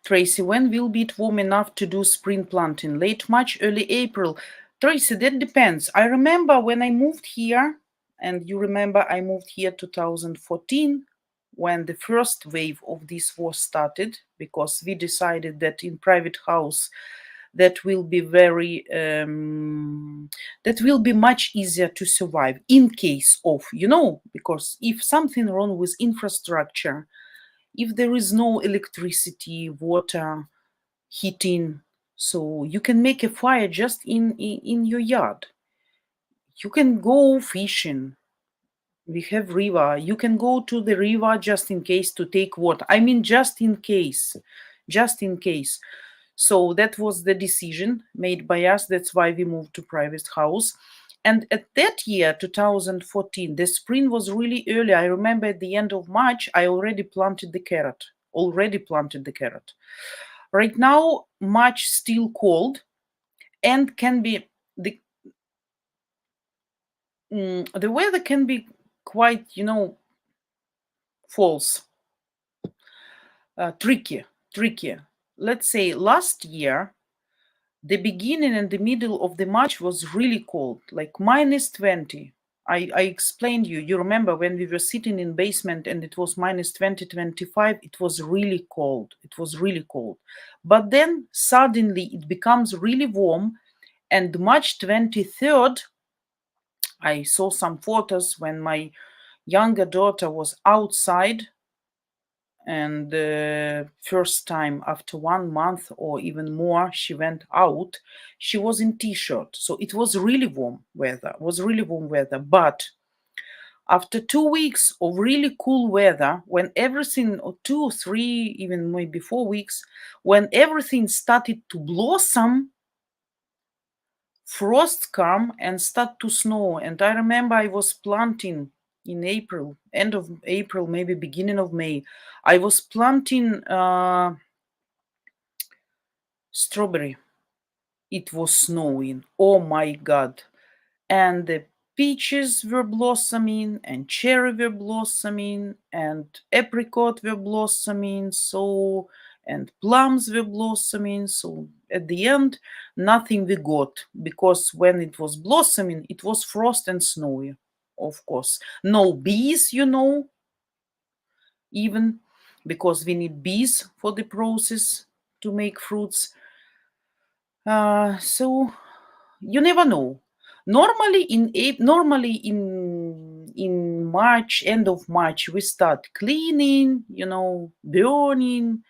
Tracy, when will be it warm enough to do spring planting? Late March, early April? Tracy, that depends. I remember when I moved here, and you remember I moved here 2014, when the first wave of this war started, because we decided that in private house that will be very that will be much easier to survive in case of, because if something wrong with infrastructure, if there is no electricity, water, heating, so you can make a fire just in your yard. You can go fishing. We have river. You can go to the river just in case to take water. I mean, just in case. So that was the decision made by us. That's why we moved to private house. And at that year, 2014, the spring was really early. I remember at the end of March, I already planted the carrot. Right now, March still cold, and can be the weather can be quite, false, tricky. Let's say last year, the beginning and the middle of the March was really cold, like -20. I explained you remember when we were sitting in basement and it was -20, 25, it was really cold. But then suddenly it becomes really warm, and March 23rd, I saw some photos when my younger daughter was outside, and the first time after 1 month or even more she went out, she was in t-shirt. So it was really warm weather, but after 2 weeks of really cool weather, when everything, or 2, 3, even maybe 4 weeks, when everything started to blossom, frost come and start to snow. And I remember I was planting in April, end of April, maybe beginning of May. I was planting strawberry. It was snowing. Oh my God. And the peaches were blossoming, and cherry were blossoming, and apricot were blossoming, and plums were blossoming. So at the end, nothing we got, because when it was blossoming, it was frost and snowy, of course. No bees, even because we need bees for the process to make fruits. So you never know. Normally in March, end of March, we start cleaning, burning.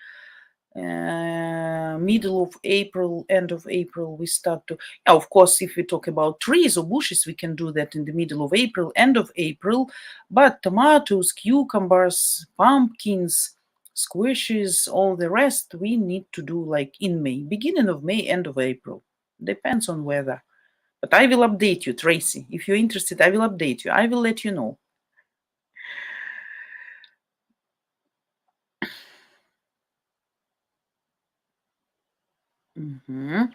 Middle of April, end of April, we start to. Yeah, of course, if we talk about trees or bushes, we can do that in the middle of April, end of April. But tomatoes, cucumbers, pumpkins, squishes, all the rest, we need to do like in May, beginning of May, end of April. Depends on weather. But I will update you, Tracy. If you're interested, I will update you. I will let you know. Mhm.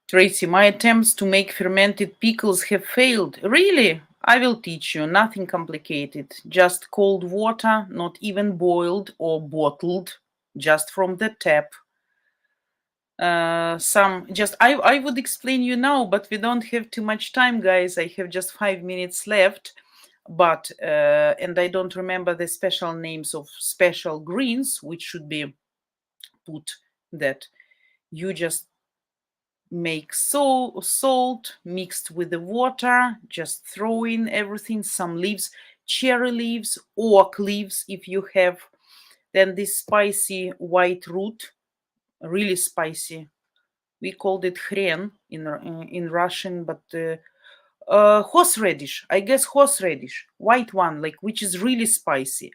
Tracy, my attempts to make fermented pickles have failed. Really? I will teach you. Nothing complicated. Just cold water, not even boiled or bottled, just from the tap. I would explain you now, but we don't have too much time, guys. I have just 5 minutes left. But and I don't remember the special names of special greens, which should be put that you just make salt mixed with the water, just throw in everything, some leaves, cherry leaves, oak leaves if you have, then this spicy white root, really spicy. We called it hren in Russian, but horseradish, I guess horseradish, white one, like, which is really spicy.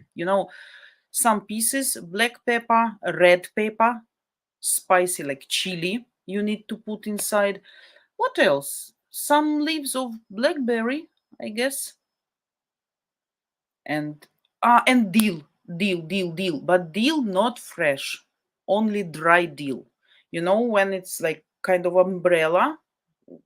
Some pieces, black pepper, red pepper, spicy like chili you need to put inside. What else? Some leaves of blackberry, I guess. And dill, but dill not fresh, only dry dill. When it's like kind of umbrella,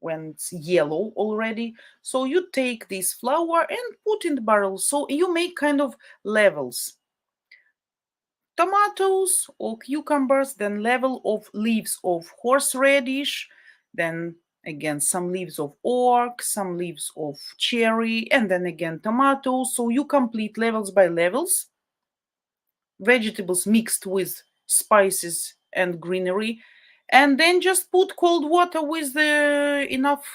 when it's yellow already. So you take this flour and put in the barrel. So you make kind of levels. Tomatoes or cucumbers, then level of leaves of horseradish, then again some leaves of oak, some leaves of cherry, and then again tomatoes. So you complete levels by levels. Vegetables mixed with spices and greenery, and then just put cold water with enough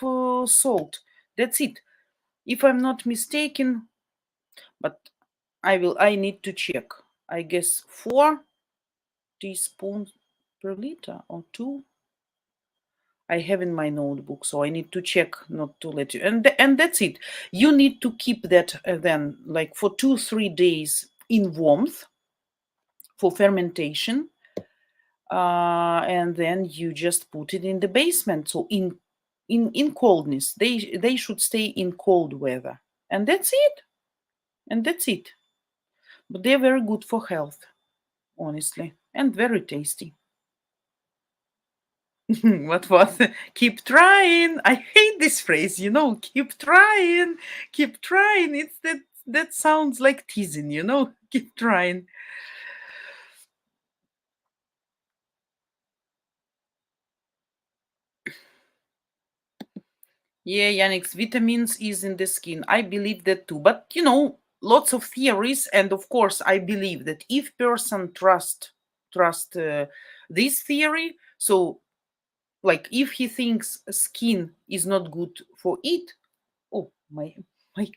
salt. That's it, if I'm not mistaken. But I need to check. I guess 4 teaspoons per liter or 2. I have in my notebook, so I need to check not to let you. And that's it. You need to keep that then like for 2-3 days in warmth for fermentation, and then you just put it in the basement. So in coldness, they should stay in cold weather, and that's it. But they're very good for health, honestly, and very tasty. What was? Keep trying. I hate this phrase, keep trying, keep trying. It's that sounds like teasing, keep trying. Yeah, Yannick's vitamins is in the skin. I believe that too. But lots of theories, and of course, I believe that if person trust this theory, so like if he thinks skin is not good for it. Oh, my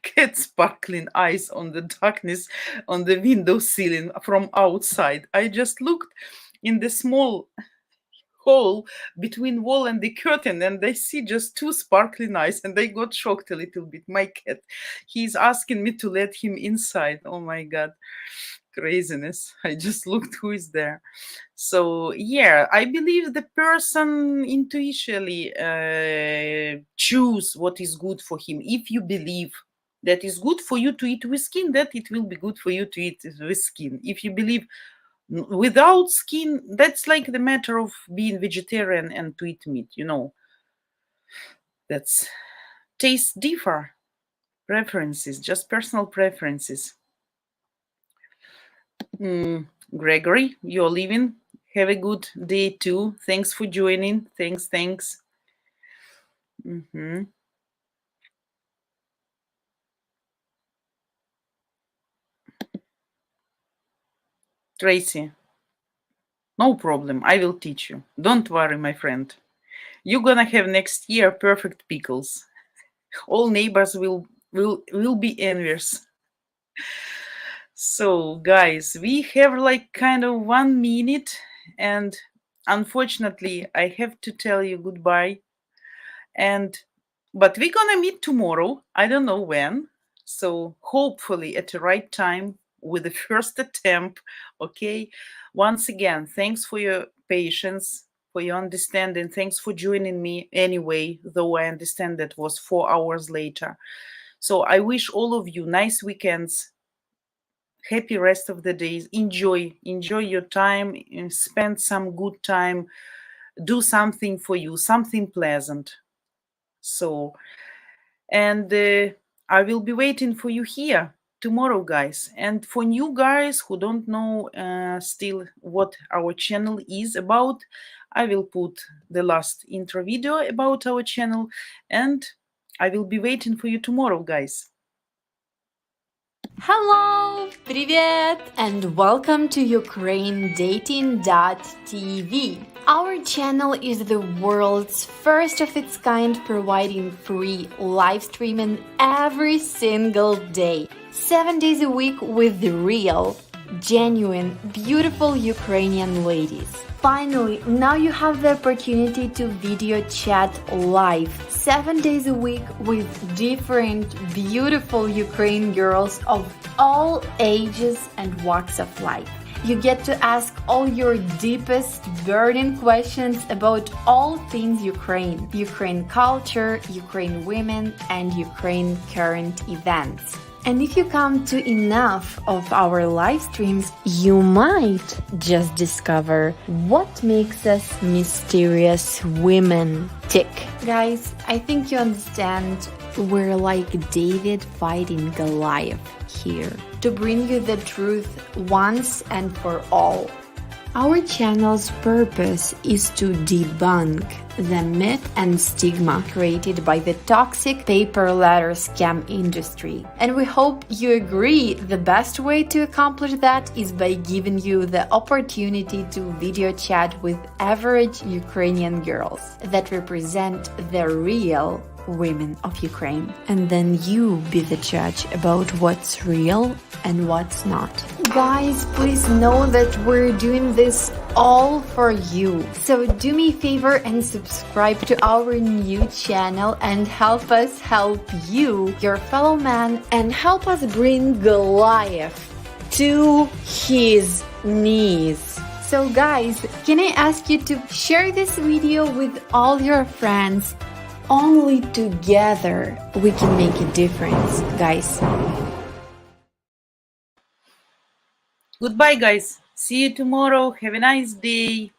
cat sparkling eyes on the darkness on the window ceiling from outside. I just looked in the small hole between wall and the curtain, and I see just 2 sparkling eyes, and I got shocked a little bit. My cat, he's asking me to let him inside. Oh my god, craziness. I just looked who is there. So yeah, I believe the person intuitively choose what is good for him. If you believe that is good for you to eat with skin, that it will be good for you to eat with skin. If you believe without skin, that's like the matter of being vegetarian and to eat meat. That's taste differ, preferences, just personal preferences. Gregory, you're leaving. Have a good day too. Thanks for joining. Thanks. Tracy, no problem. I will teach you. Don't worry, my friend. You're gonna have next year perfect pickles. All neighbors will be envious. So, guys, we have like kind of 1 minute, and unfortunately, I have to tell you goodbye. But we're gonna meet tomorrow. I don't know when. So hopefully at the right time with the first attempt. Okay. Once again, thanks for your patience, for your understanding. Thanks for joining me anyway, though I understand that was 4 hours later. So I wish all of you nice weekends, happy rest of the days. Enjoy your time, spend some good time, do something for you, something pleasant. So, and I will be waiting for you here tomorrow, guys. And for new guys who don't know still what our channel is about, I will put the last intro video about our channel, and I will be waiting for you tomorrow, guys. Hello, привет, and welcome to UkraineDating.tv. Our channel is the world's first of its kind, providing free live streaming every single day, 7 days a week with the real, genuine, beautiful Ukrainian ladies. Finally, now you have the opportunity to video chat live 7 days a week with different beautiful Ukrainian girls of all ages and walks of life. You get to ask all your deepest burning questions about all things Ukraine, Ukraine culture, Ukraine women, and Ukraine current events. And if you come to enough of our live streams, you might just discover what makes us mysterious women tick. Guys, I think you understand we're like David fighting Goliath here to bring you the truth once and for all. Our channel's purpose is to debunk the myth and stigma created by the toxic paper letter scam industry. And we hope you agree the best way to accomplish that is by giving you the opportunity to video chat with average Ukrainian girls that represent the real women of Ukraine. And then you be the judge about what's real and what's not. Guys, please know that we're doing this all for you. So do me a favor and subscribe to our new channel and help us help you, your fellow man, and help us bring Goliath to his knees. So guys, can I ask you to share this video with all your friends? Only together we can make a difference, guys. Goodbye, guys. See you tomorrow. Have a nice day.